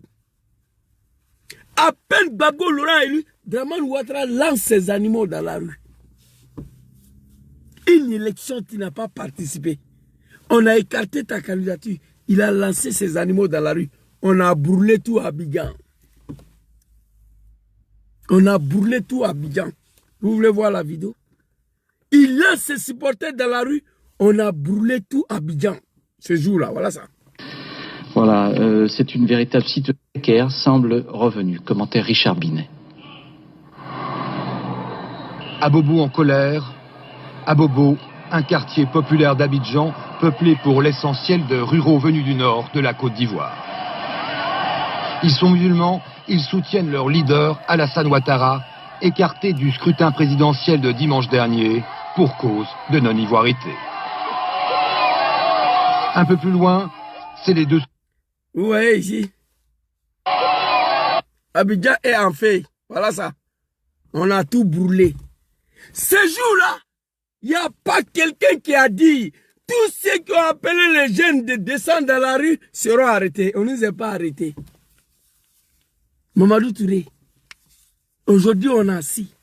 Speaker 1: À peine Gbagbo Laurent élu, Dramane Ouattara lance ses animaux dans la rue. Une élection qui n'a pas participé. On a écarté ta candidature. Il a lancé ses animaux dans la rue. On a brûlé tout à Abidjan. On a brûlé tout à Abidjan. Vous voulez voir la vidéo? Il lance ses supporters dans la rue. On a brûlé tout à Abidjan. Ce jour-là, voilà ça.
Speaker 4: Voilà, c'est une véritable situation précaire, semble revenue. Commentaire Richard Binet.
Speaker 5: Abobo en colère, Abobo, un quartier populaire d'Abidjan, peuplé pour l'essentiel de ruraux venus du nord de la Côte d'Ivoire. Ils sont musulmans, ils soutiennent leur leader, Alassane Ouattara, écarté du scrutin présidentiel de dimanche dernier pour cause de non-ivoirité. Un peu plus loin, c'est les deux...
Speaker 1: Vous voyez ici, Abidjan est en feu. Voilà ça. On a tout brûlé. Ce jour-là, il n'y a pas quelqu'un qui a dit tous ceux qui ont appelé les jeunes de descendre dans la rue seront arrêtés. On ne nous a pas arrêtés. Mamadou Touré, aujourd'hui on a assis.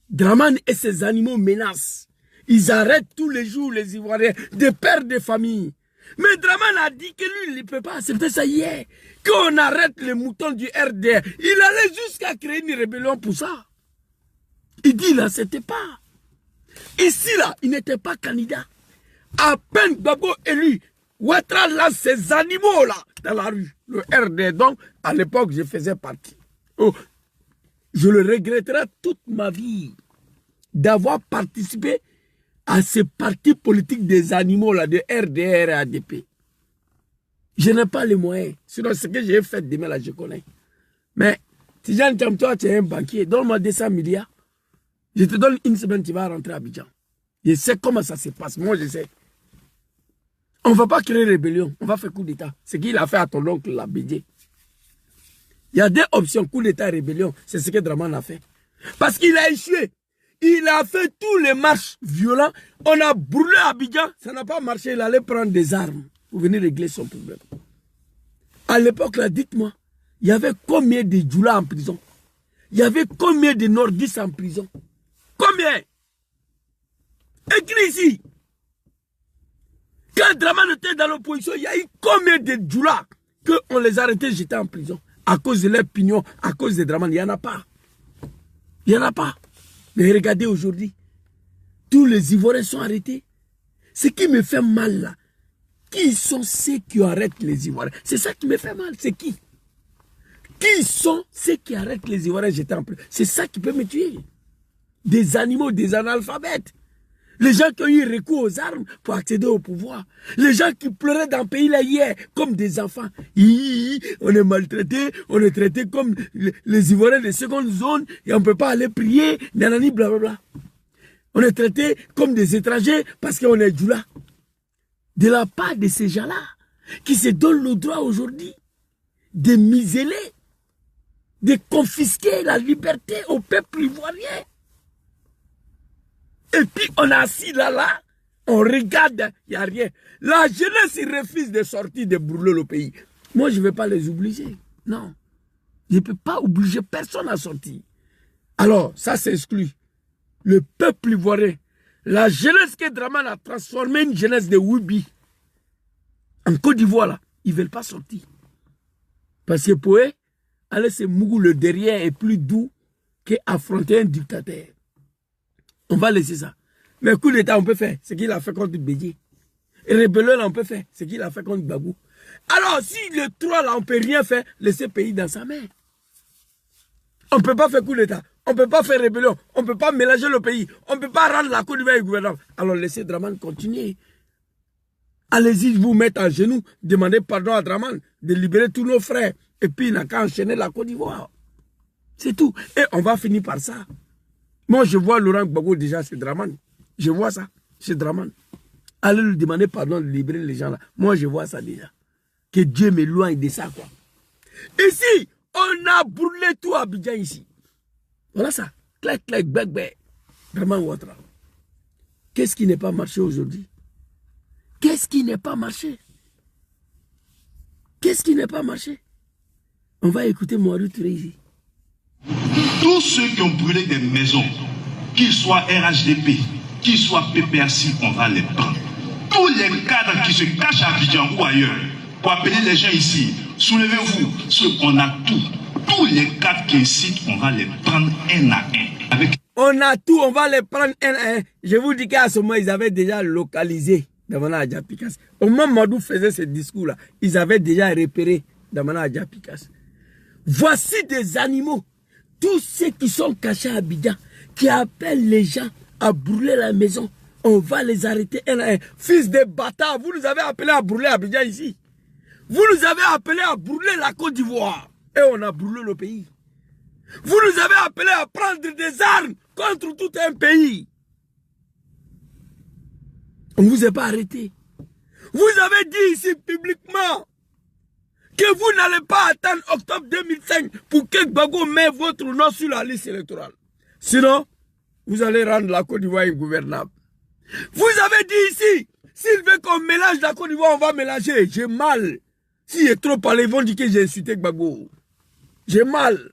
Speaker 1: Dramane et ses animaux menacent. Ils arrêtent tous les jours les Ivoiriens, des pères de famille. Mais Dramane a dit que lui, il ne peut pas accepter ça hier. Qu'on arrête les moutons du RDR. Il allait jusqu'à créer une rébellion pour ça. Il dit, il n'acceptait pas. Ici, là, il n'était pas candidat. À peine Gbagbo élu, Ouattara lance ces animaux-là dans la rue. Le RDR, donc, à l'époque, je faisais partie. Oh, je le regretterai toute ma vie d'avoir participé à ces partis politiques des animaux là, de RDR et ADP. Je n'ai pas les moyens. Sinon, ce que j'ai fait demain là, je connais. Mais, si Jean toi, tu es un banquier, donne-moi 200 milliards. Je te donne une semaine, tu vas rentrer à Abidjan. Je sais comment ça se passe. Moi, je sais. On ne va pas créer rébellion. On va faire coup d'État. Ce qu'il a fait à ton oncle, la Bédié. Il y a deux options, coup d'État et rébellion. C'est ce que Dramane a fait. Parce qu'il a échoué. Il a fait tous les marches violents. On a brûlé Abidjan. Ça n'a pas marché. Il allait prendre des armes pour venir régler son problème. À l'époque, là, dites-moi, il y avait combien de Djoula en prison? Il y avait combien de Nordistes en prison? Combien? Écris ici. Quand Dramane était dans l'opposition, il y a eu combien de Djoula qu'on les arrêtait, j'étais en prison? À cause de leur pignon, à cause de Dramane, il n'y en a pas. Il n'y en a pas. Mais regardez aujourd'hui, tous les Ivoiriens sont arrêtés. Ce qui me fait mal là, qui sont ceux qui arrêtent les Ivoiriens? C'est ça qui me fait mal, c'est qui? Qui sont ceux qui arrêtent les Ivoiriens? J'étais en prison. C'est ça qui peut me tuer. Des animaux, des analphabètes. Les gens qui ont eu recours aux armes pour accéder au pouvoir. Les gens qui pleuraient dans le pays là hier comme des enfants. On est maltraités, on est traités comme les Ivoiriens de seconde zone et on ne peut pas aller prier, nanani blablabla. On est traités comme des étrangers parce qu'on est Djoula. De la part de ces gens-là qui se donnent le droit aujourd'hui de museler, de confisquer la liberté au peuple ivoirien. Et puis on est assis là, on regarde, il n'y a rien. La jeunesse, il refuse de sortir, de brûler le pays. Moi, je ne vais pas les obliger. Non. Je ne peux pas obliger personne à sortir. Alors, ça s'exclut. Le peuple ivoirien, la jeunesse que Dramane a transformée une jeunesse de Wibi. En Côte d'Ivoire, là, ils ne veulent pas sortir. Parce que pour eux, aller se mouiller le derrière est plus doux qu'affronter un dictateur. On va laisser ça. Mais coup d'État, on peut faire ce qu'il a fait contre Bédié. Et rébellion, là, on peut faire ce qu'il a fait contre Gbagbo. Alors, si le 3, là, on ne peut rien faire, laisser le pays dans sa main. On ne peut pas faire coup d'État. On ne peut pas faire rébellion. On ne peut pas mélanger le pays. On ne peut pas rendre la Côte d'Ivoire au gouvernement. Alors, laissez Dramane continuer. Allez-y vous mettre à genoux, demandez pardon à Dramane de libérer tous nos frères. Et puis, il n'a qu'à enchaîner la Côte d'Ivoire. C'est tout. Et on va finir par ça. Moi, je vois Laurent Gbagbo déjà, c'est Dramane. Je vois ça, c'est Dramane. Allez lui demander pardon de libérer les gens là. Moi, je vois ça déjà. Que Dieu m'éloigne de ça, quoi. Ici, on a brûlé tout Abidjan ici. Voilà ça. Clac, clac, bec, bec. Dramane Ouattara. Qu'est-ce qui n'est pas marché aujourd'hui? Qu'est-ce qui n'est pas marché? Qu'est-ce qui n'est pas marché? On va écouter Mamadou Touré ici.
Speaker 6: Tous ceux qui ont brûlé des maisons, qu'ils soient RHDP, qu'ils soient PPRC, on va les prendre. Tous les cadres qui se cachent à Abidjan ou ailleurs, pour appeler les gens ici, soulevez-vous, on a tout. Tous les cadres qui incitent, on va les prendre un à un.
Speaker 1: On a tout, on va les prendre un à un. Je vous dis qu'à ce moment, ils avaient déjà localisé Damana Adja Pikas. Au moment où Madou faisait ce discours-là, ils avaient déjà repéré Damana Adja Pikas. Voici des animaux. Tous ceux qui sont cachés à Abidjan, qui appellent les gens à brûler la maison On va les arrêter un à un. Fils de bâtards, vous nous avez appelés à brûler Abidjan ici. Vous nous avez appelés à brûler la Côte d'Ivoire. Et on a brûlé le pays. Vous nous avez appelés à prendre des armes contre tout un pays. On ne vous a pas arrêté. Vous avez dit ici publiquement que vous n'allez pas attendre octobre 2005 pour que Gbagbo mette votre nom sur la liste électorale. Sinon, vous allez rendre la Côte d'Ivoire ingouvernable. Vous avez dit ici, s'il veut qu'on mélange la Côte d'Ivoire, on va mélanger. J'ai mal. Si j'ai trop parlé, ils vont dire que j'ai insulté Gbagbo. J'ai mal.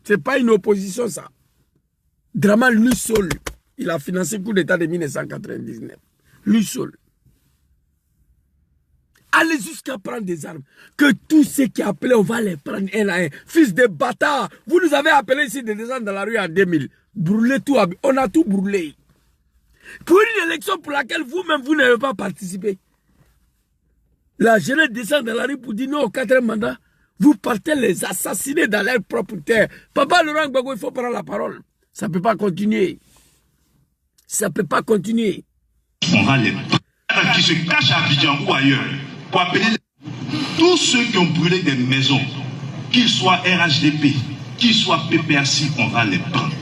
Speaker 1: Ce n'est pas une opposition, ça. Dramane, lui seul, il a financé le coup d'État de 1999. Lui seul. Allez jusqu'à prendre des armes. Que tous ceux qui appelaient, on va les prendre un à un. Fils de bâtards, vous nous avez appelés ici de descendre dans la rue en 2000. Brûler tout. On a tout brûlé. Pour une élection pour laquelle vous-même, vous n'avez pas participé. La jeunesse descend dans la rue pour dire non au 4e mandat. Vous partez les assassiner dans leur propre terre. Papa Laurent Gbagbo, il faut prendre la parole. Ça ne peut pas continuer. Ça ne peut pas continuer.
Speaker 6: On va les qui se cachent à Abidjan ou ailleurs pour appeler tous ceux qui ont brûlé des maisons, qu'ils soient RHDP, qu'ils soient PPRC, on va les prendre.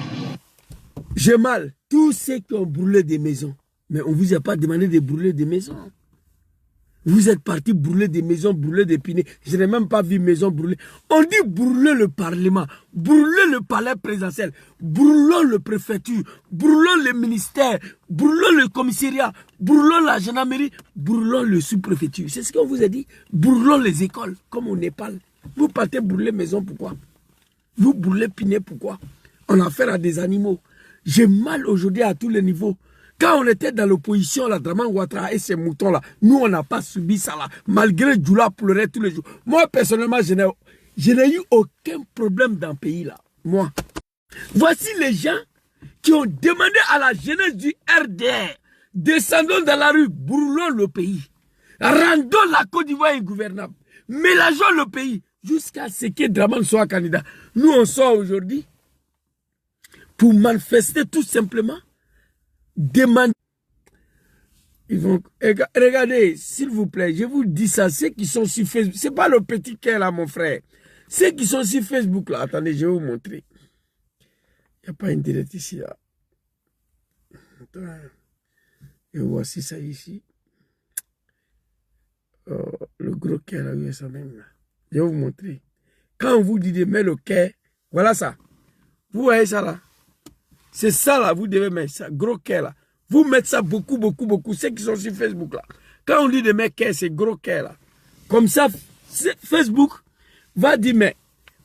Speaker 1: J'ai mal. Tous ceux qui ont brûlé des maisons. Mais on ne vous a pas demandé de brûler des maisons. Vous êtes partis brûler des maisons, brûler des pinés. Je n'ai même pas vu maison brûler. On dit brûler le Parlement, brûler le palais présidentiel, brûlons le préfecture, brûlons le ministère, brûlons le commissariat, brûlons la gendarmerie, brûlons le sous-préfecture. C'est ce qu'on vous a dit. Brûlons les écoles, comme au Népal. Vous partez brûler maison, pourquoi? Vous brûlez pinés, pourquoi? On a affaire à des animaux. J'ai mal aujourd'hui à tous les niveaux. Quand on était dans l'opposition, la Dramane Ouattara et ces moutons-là, nous, on n'a pas subi ça là. Malgré Djoula pleurait tous les jours. Moi, personnellement, je n'ai eu aucun problème dans le pays là. Moi. Voici les gens qui ont demandé à la jeunesse du RDR, descendons dans la rue, brûlons le pays. Rendons la Côte d'Ivoire ingouvernable. Mélangeons le pays jusqu'à ce que Dramane soit candidat. Nous, on sort aujourd'hui pour manifester tout simplement. Demande. Ils vont. Regardez, s'il vous plaît, je vous dis ça, ceux qui sont sur Facebook, c'est pas le petit cœur là, mon frère. Ceux qui sont sur Facebook là, attendez, je vais vous montrer. Il n'y a pas une direct ici là. Et voici ça ici. Le gros cœur là, oui, ça même là. Je vais vous montrer. Quand on vous dit de mettre le cœur, voilà ça. Vous voyez ça là? C'est ça là, vous devez mettre ça, gros cœur là. Vous mettez ça beaucoup, beaucoup, beaucoup. Ceux qui sont sur Facebook là. Quand on dit de mettre cœur, c'est gros cœur là. Comme ça, Facebook va dire, mais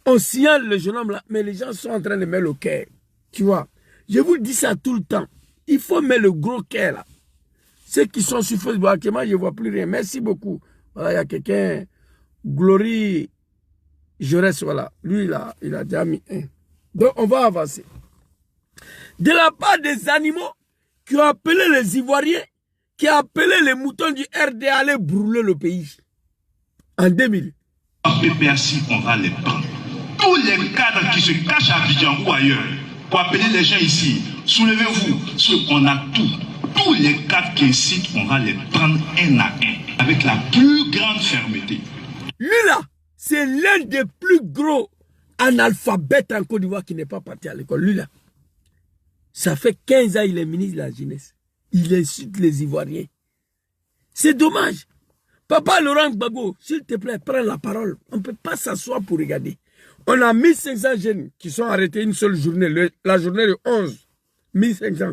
Speaker 1: on signale le jeune homme là, mais les gens sont en train de mettre le cœur. Tu vois, je vous dis ça tout le temps. Il faut mettre le gros cœur là. Ceux qui sont sur Facebook, actuellement, je ne vois plus rien. Merci beaucoup. Voilà, il y a quelqu'un, Glory Jaurès, voilà. Lui, là, il a déjà mis un. Donc, on va avancer. De la part des animaux qui ont appelé les Ivoiriens, qui ont appelé les moutons du RD à aller brûler le pays. En 2000.
Speaker 6: En PPRC, on va les prendre. Tous les cadres qui se cachent à Abidjan ou ailleurs, pour appeler les gens ici, soulevez-vous, on a tout. Tous les cadres qui incitent, on va les prendre un à un, avec la plus grande fermeté.
Speaker 1: Lui là, c'est l'un des plus gros analphabètes en Côte d'Ivoire qui n'est pas parti à l'école. Lui là. Ça fait 15 ans qu'il est ministre de la jeunesse. Il insulte les Ivoiriens. C'est dommage. Papa Laurent Gbagbo, s'il te plaît, prends la parole. On ne peut pas s'asseoir pour regarder. On a 1500 jeunes qui sont arrêtés une seule journée. La journée de 11. 1500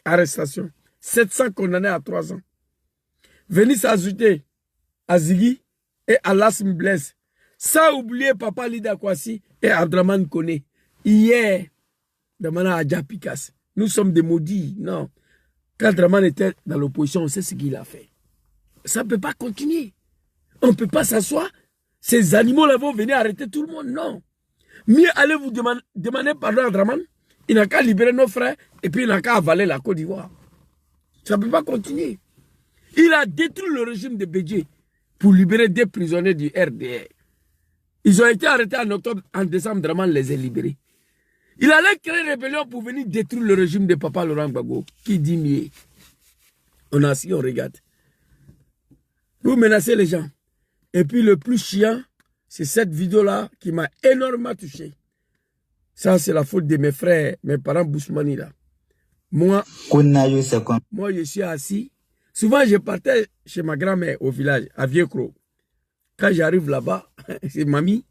Speaker 1: arrestations. 700 condamnés à 3 ans. Venez s'ajouter à Ziggy et à Lassim Blaise. Sans oublier Papa Lida Kwasi et Abdraman Kone. Hier, Dramana Adja Pikas. Nous sommes des maudits. Non. Quand Dramane était dans l'opposition, on sait ce qu'il a fait. Ça ne peut pas continuer. On ne peut pas s'asseoir. Ces animaux-là vont venir arrêter tout le monde. Non. Mieux allez vous demander pardon à Dramane. Il n'a qu'à libérer nos frères et puis il n'a qu'à avaler la Côte d'Ivoire. Ça ne peut pas continuer. Il a détruit le régime de Bédié pour libérer des prisonniers du RDR. Ils ont été arrêtés en octobre, en décembre, Dramane les a libérés. Il allait créer une rébellion pour venir détruire le régime de Papa Laurent Gbagbo. Qui dit mieux? On est assis, on regarde. Vous menacez les gens. Et puis le plus chiant, c'est cette vidéo-là qui m'a énormément touché. Ça, c'est la faute de mes frères, mes parents Bousmani là. Moi, je suis assis. Souvent, je partais chez ma grand-mère au village, à Vieux-Cros. Quand j'arrive là-bas, c'est mamie,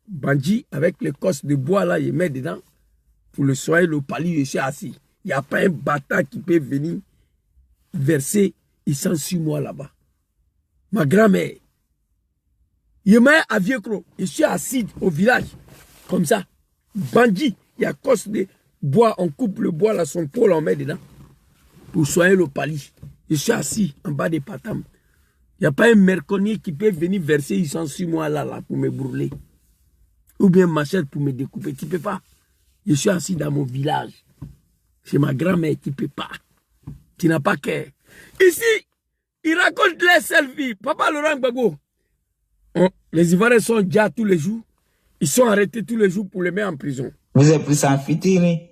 Speaker 1: bandit, avec les cosses de bois là, il met dedans pour le soigner, le palier, je suis assis. Il n'y a pas un bâtard qui peut venir verser, il s'en suit moi là-bas. Ma grand-mère, il met à Vieux-Cros, je suis assis au village, comme ça. Bandit, il y a cosses de bois, on coupe le bois là, son pôle, on met dedans pour soigner le palier. Je suis assis en bas des patames. Il n'y a pas un merconnier qui peut venir verser, il s'en suit moi là, pour me brûler. Ou bien machette pour me découper. Tu ne peux pas. Je suis assis dans mon village. C'est ma grand-mère qui ne peut pas. Tu n'as pas cœur. Ici, il raconte les selfies. Papa Laurent Gbagbo. Les Ivoiriens sont déjà tous les jours. Ils sont arrêtés tous les jours pour les mettre en prison.
Speaker 7: Vous êtes plus en fitiri.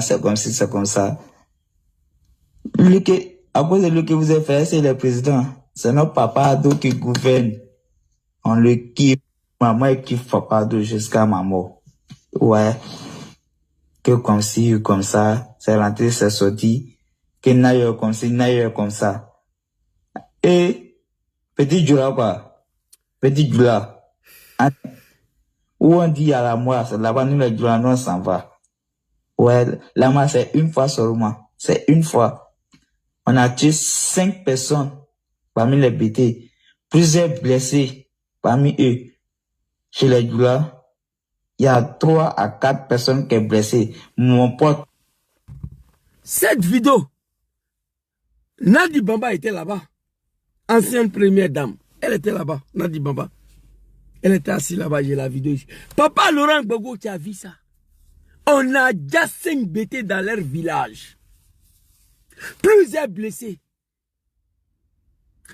Speaker 7: C'est comme si c'est comme ça. À cause de ce que vous avez fait, c'est le président. C'est notre papa Ado qui gouverne. On le kiffe. Maman kiffe papa Ado jusqu'à ma mort. Ouais. Que comme ci ou comme ça, c'est rentré, c'est sorti. Que n'aille comme ci, n'aille comme ça. Et, petit Djoula quoi. Petit Djoula. Où on dit à la mort, c'est là-bas, nous les Djoula, nous on s'en va. Ouais, la mort c'est une fois seulement. C'est une fois. On a tué 5 personnes parmi les BT. Plusieurs blessés parmi eux. Chez les Djoula, il y a 3 à 4 personnes qui sont blessées. Mon pote.
Speaker 1: Cette vidéo, Nadi Bamba était là-bas. Ancienne première dame. Elle était là-bas, Nadi Bamba. Elle était assise là-bas, j'ai la vidéo ici. Papa Laurent Gbagbo, tu as vu ça? On a déjà 5 BT dans leur village. Plusieurs blessés.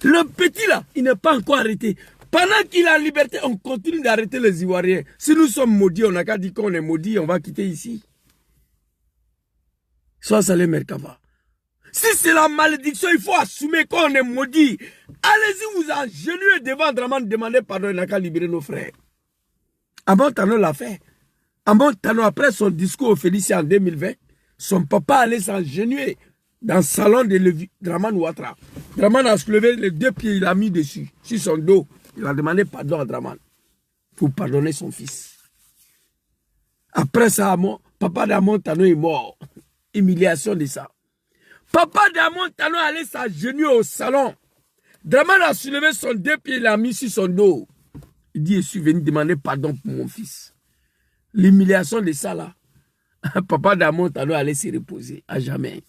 Speaker 1: Le petit là, il n'est pas encore arrêté. Pendant qu'il a la liberté, on continue d'arrêter les Ivoiriens. Si nous sommes maudits, on n'a qu'à dire qu'on est maudits, on va quitter ici. Soit Salé Merkava. Si c'est la malédiction, il faut assumer qu'on est maudit. Allez-y vous agenouiller devant Draman, demander pardon, il n'a qu'à libérer nos frères. Amon Tano l'a fait. Amon Tano, après son discours au Félicie en 2020, son papa allait s'agenouiller dans le salon de Draman Ouattara. Draman a soulevé les 2 pieds, il a mis dessus, sur son dos. Il a demandé pardon à Draman pour pardonner son fils. Après ça, papa d'Amon Tano est mort. Humiliation de ça. Papa d'Amon Tano allait s'agenouiller au salon. Draman a soulevé son 2 pieds, il a mis sur son dos. Il dit, je suis venu demander pardon pour mon fils. L'humiliation de ça là, papa d'Amon Tano allait se reposer à jamais.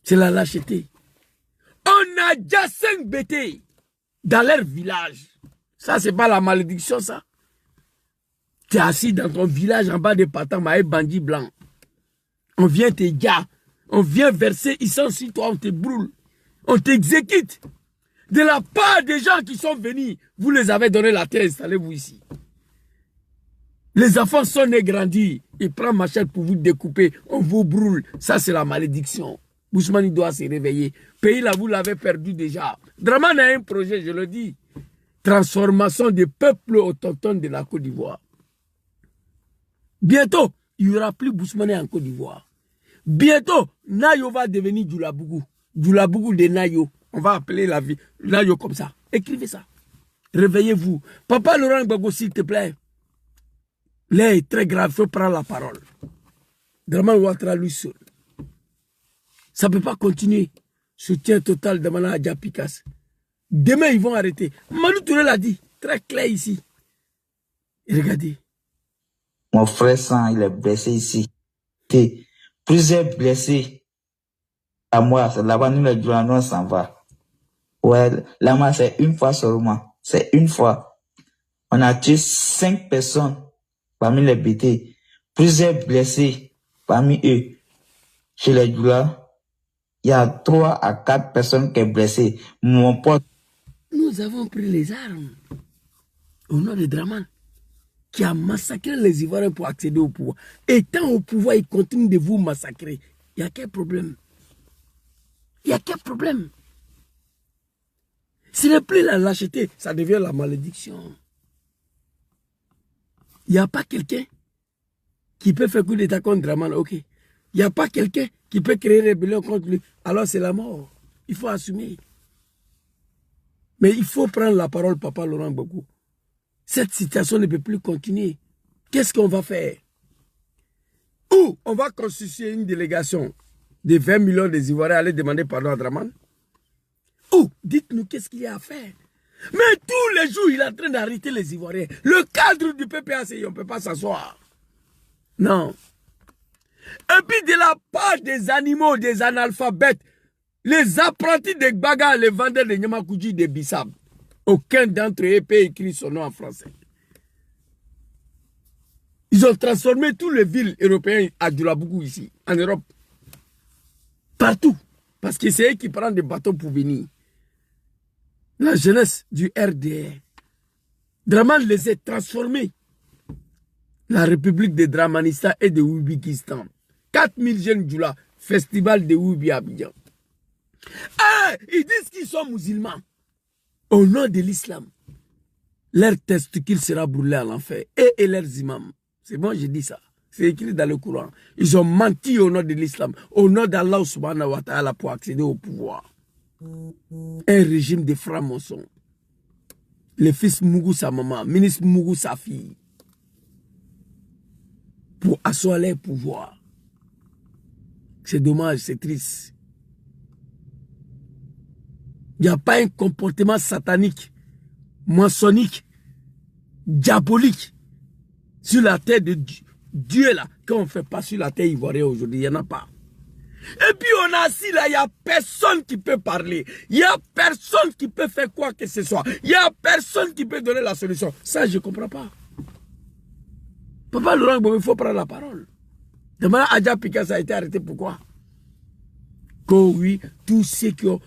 Speaker 1: C'est la lâcheté. On a déjà 5 BT dans leur village. Ça, c'est pas la malédiction, ça. Tu es assis dans ton village en bas des patins, avec bandit blanc. On vient te gars. On vient verser, ils sont sur toi, on te brûle. On t'exécute. De la part des gens qui sont venus, vous les avez donné la terre, installez-vous ici. Les enfants sont nés grandis. Ils prennent machette pour vous découper. On vous brûle. Ça, c'est la malédiction. Bousmani doit se réveiller. Pays là, vous l'avez perdu déjà. Draman a un projet, je le dis. Transformation des peuples autochtones de la Côte d'Ivoire. Bientôt, il n'y aura plus Bousmani en Côte d'Ivoire. Bientôt, Nayo va devenir Djoulabougou. Djoulabougou de Nayo. On va appeler la vie Nayo comme ça. Écrivez ça. Réveillez-vous. Papa Laurent Gbagbo, s'il te plaît. Là est très grave, il faut prendre la parole. Draman Ouattara lui seul. Ça ne peut pas continuer. Soutien total de Mana Adja Pikas. Demain, ils vont arrêter. Manu Touré l'a dit. Très clair ici. Et regardez.
Speaker 7: Mon frère sang, il est blessé ici. Plusieurs blessés. À moi, là-bas, nous les Djoula, on s'en va. Ouais, là-bas, c'est une fois seulement. C'est une fois. On a tué 5 personnes parmi les BT. Plusieurs blessés parmi eux. Chez les Djoula, il y a 3 à 4 personnes qui sont blessées. Mon pote.
Speaker 1: Nous avons pris les armes au nom de Draman, qui a massacré les Ivoiriens pour accéder au pouvoir. Étant au pouvoir, il continue de vous massacrer. Il y a quel problème? Il y a quel problème? Ce n'est plus la lâcheté, ça devient la malédiction. Il n'y a pas quelqu'un qui peut faire coup d'état contre Dramane, ok. Il n'y a pas quelqu'un qui peut créer rébellion contre lui. Alors c'est la mort. Il faut assumer. Mais il faut prendre la parole, Papa Laurent Gbagbo. Cette situation ne peut plus continuer. Qu'est-ce qu'on va faire? Ou on va constituer une délégation de 20 millions des Ivoiriens aller demander pardon à Dramane? Ou dites-nous qu'est-ce qu'il y a à faire? Mais tous les jours, il est en train d'arrêter les Ivoiriens. Le cadre du PPAC, on ne peut pas s'asseoir. Non. Et puis de la part des animaux, des analphabètes, les apprentis de Gbaga, les vendeurs de Nyamakoudji, de Bissab, aucun d'entre eux peut écrire son nom en français. Ils ont transformé toutes les villes européennes à Djoulabougou ici, en Europe. Partout. Parce que c'est eux qui prennent des bateaux pour venir. La jeunesse du RDR. Dramane les a transformés. La République de Dramanistan et de Ouzbékistan. 4000 jeunes Djoula, festival de Oubi Abidjan. Ils disent qu'ils sont musulmans. Au nom de l'islam, leur testicule sera brûlé à l'enfer. Et leurs imams. C'est bon, je dis ça. C'est écrit dans le Coran. Ils ont menti au nom de l'islam, au nom d'Allah subhanahu wa ta'ala pour accéder au pouvoir. Un régime de francs-maçons. Le fils Mougou sa maman, ministre Mougou sa fille. Pour asseoir leur pouvoir. C'est dommage, c'est triste. Il n'y a pas un comportement satanique, maçonnique, diabolique sur la terre de Dieu là, qu'on ne fait pas sur la terre ivoirienne aujourd'hui, il n'y en a pas. Et puis on a assis là, il n'y a personne qui peut parler, il n'y a personne qui peut faire quoi que ce soit, il n'y a personne qui peut donner la solution. Ça, je ne comprends pas. Papa Laurent Gbagbo, il faut prendre la parole. Demain, Adja Picasso a été arrêté, pourquoi? Que oui, tous ceux qui ont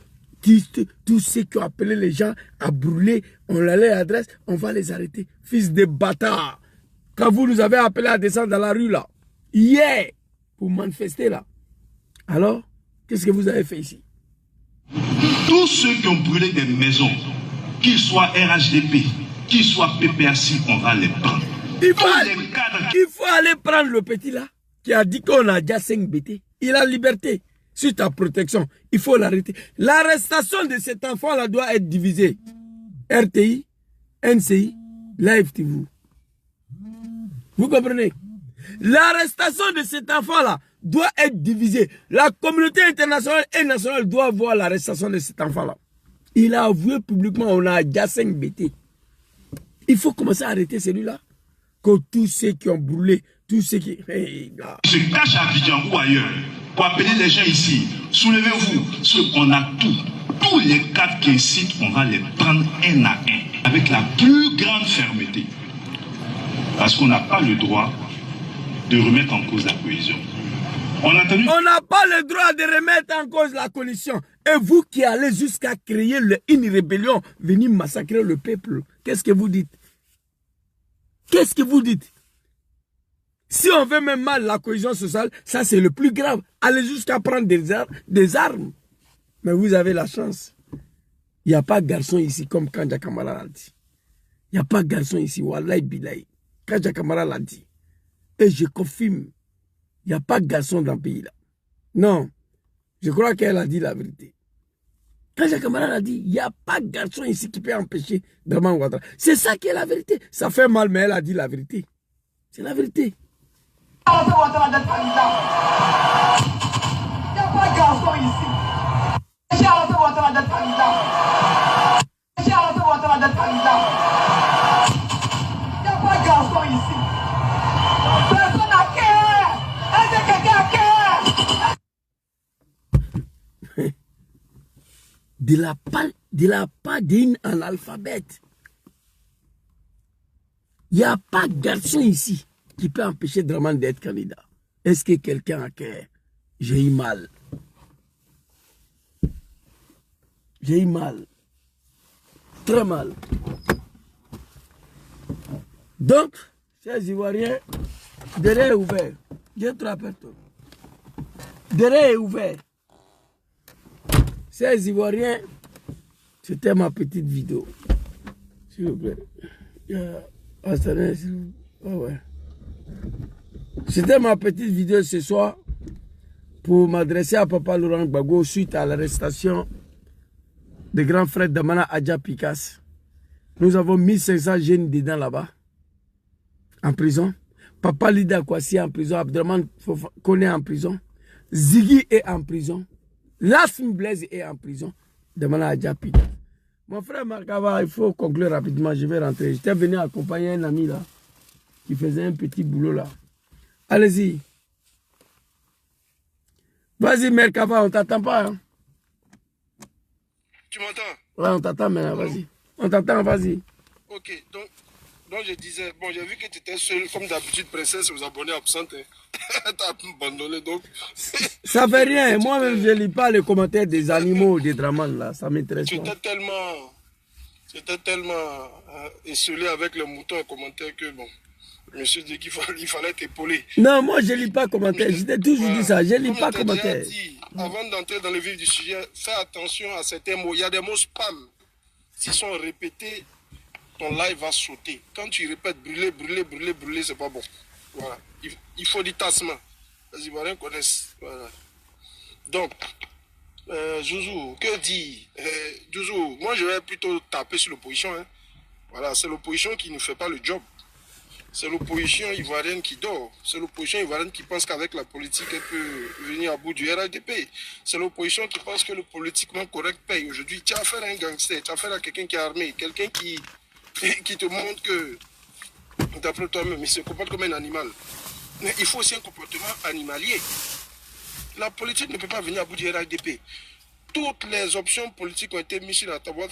Speaker 1: appelé les gens à brûler, on leur l'adresse, on va les arrêter. Fils de bâtard. Quand vous nous avez appelé à descendre dans la rue là, hier, pour manifester là. Alors, qu'est-ce que vous avez fait ici?
Speaker 6: Tous ceux qui ont brûlé des maisons, qu'ils soient RHDP, qu'ils soient PPAC, on va les prendre.
Speaker 1: Il faut aller prendre le petit là, qui a dit qu'on a déjà 5 BT. Il a liberté. Sur ta protection, il faut l'arrêter. L'arrestation de cet enfant-là doit être divisée. RTI, NCI, Live TV. Vous comprenez? L'arrestation de cet enfant-là doit être divisée. La communauté internationale et nationale doit voir l'arrestation de cet enfant-là. Il a avoué publiquement, on a déjà 5 BT. Il faut commencer à arrêter celui-là. Que tous ceux qui ont brûlé, tous ceux qui... Hey,
Speaker 6: se cachent à Abidjan ou ailleurs. Pour appeler les gens ici, soulevez-vous, on a tout. Tous les cadres qui ici, on va les prendre un à un, avec la plus grande fermeté. Parce qu'on n'a pas le droit de remettre en cause la cohésion. On n'a
Speaker 1: pas le droit de remettre en cause la coalition. Et vous qui allez jusqu'à créer une rébellion, venir massacrer le peuple, qu'est-ce que vous dites? Qu'est-ce que vous dites? Si on veut même mal la cohésion sociale, ça c'est le plus grave. Allez jusqu'à prendre des armes. Mais vous avez la chance. Il n'y a pas de garçon ici comme Kandja Kamara l'a dit. Il n'y a pas de garçon ici. Wallahi billahi. Kandja Kamara l'a dit. Et je confirme. Il n'y a pas de garçon dans le pays là. Non. Je crois qu'elle a dit la vérité. Kandja Kamara l'a dit. Il n'y a pas de garçon ici qui peut empêcher Dramane Ouattara. C'est ça qui est la vérité. Ça fait mal, mais elle a dit la vérité. C'est la vérité.
Speaker 8: Il n'y a pas de garçon ici. Il n'y a pas de garçon ici. Personne n'a cœur. Est-ce que quelqu'un a cœur?
Speaker 1: De la part d'une analphabète. Il n'y a pas de garçon ici qui peut empêcher Dramane d'être candidat. Est-ce que quelqu'un a cœur? J'ai eu mal. J'ai eu mal. Très mal. Donc, chers Ivoiriens, derrière est ouvert. Je te rappelle tout. Derrière est ouvert. Ces Ivoiriens, c'était ma petite vidéo. S'il vous plaît. C'était ma petite vidéo ce soir pour m'adresser à Papa Laurent Gbagbo suite à l'arrestation des grands frères Damana Adja Pikas. Nous avons 1500 jeunes dedans là-bas, en prison. Papa Lida Kwasi est en prison, Abdelman Kone est en prison, Ziggy est en prison, Lassim Blaise est en prison, Damana Adja Pikas. Mon frère Markava, il faut conclure rapidement, je vais rentrer. J'étais venu accompagner un ami là, qui faisait un petit boulot là. Allez-y. Vas-y, Merkava, on t'attend pas. Hein?
Speaker 9: Tu m'entends?
Speaker 1: Ouais, on t'attend maintenant, vas-y. On t'attend, vas-y.
Speaker 9: Ok, donc je disais, bon, j'ai vu que tu étais seul, comme d'habitude, princesse, aux abonnés absentes. Hein. T'as abandonné, donc.
Speaker 1: Ça fait rien, moi-même, je lis pas les commentaires des animaux, des dramans, là, ça m'intéresse pas.
Speaker 9: J'étais tellement esselé avec les moutons et commentaires que, bon, je me suis dit qu'il fallait t'épauler.
Speaker 1: Non, moi, je lis pas commentaires, je t'ai toujours dit ça, je lis pas commentaires.
Speaker 9: Avant d'entrer dans le vif du sujet, fais attention à certains mots. Il y a des mots spam. S'ils sont répétés, ton live va sauter. Quand tu répètes brûler, brûler, brûler, brûler, c'est pas bon. Voilà. Il faut du tassement. Les Ivoiriens connaissent. Voilà. Donc, Zouzou, que dit Zouzou, moi je vais plutôt taper sur l'opposition. Hein. Voilà, c'est l'opposition qui ne fait pas le job. C'est l'opposition ivoirienne qui dort. C'est l'opposition ivoirienne qui pense qu'avec la politique, elle peut venir à bout du RHDP. C'est l'opposition qui pense que le politiquement correct paye. Aujourd'hui, tu as affaire à un gangster, tu as affaire à quelqu'un qui est armé, quelqu'un qui te montre que, d'après toi-même, il se comporte comme un animal. Mais il faut aussi un comportement animalier. La politique ne peut pas venir à bout du RHDP. Toutes les options politiques ont été mises sur la table.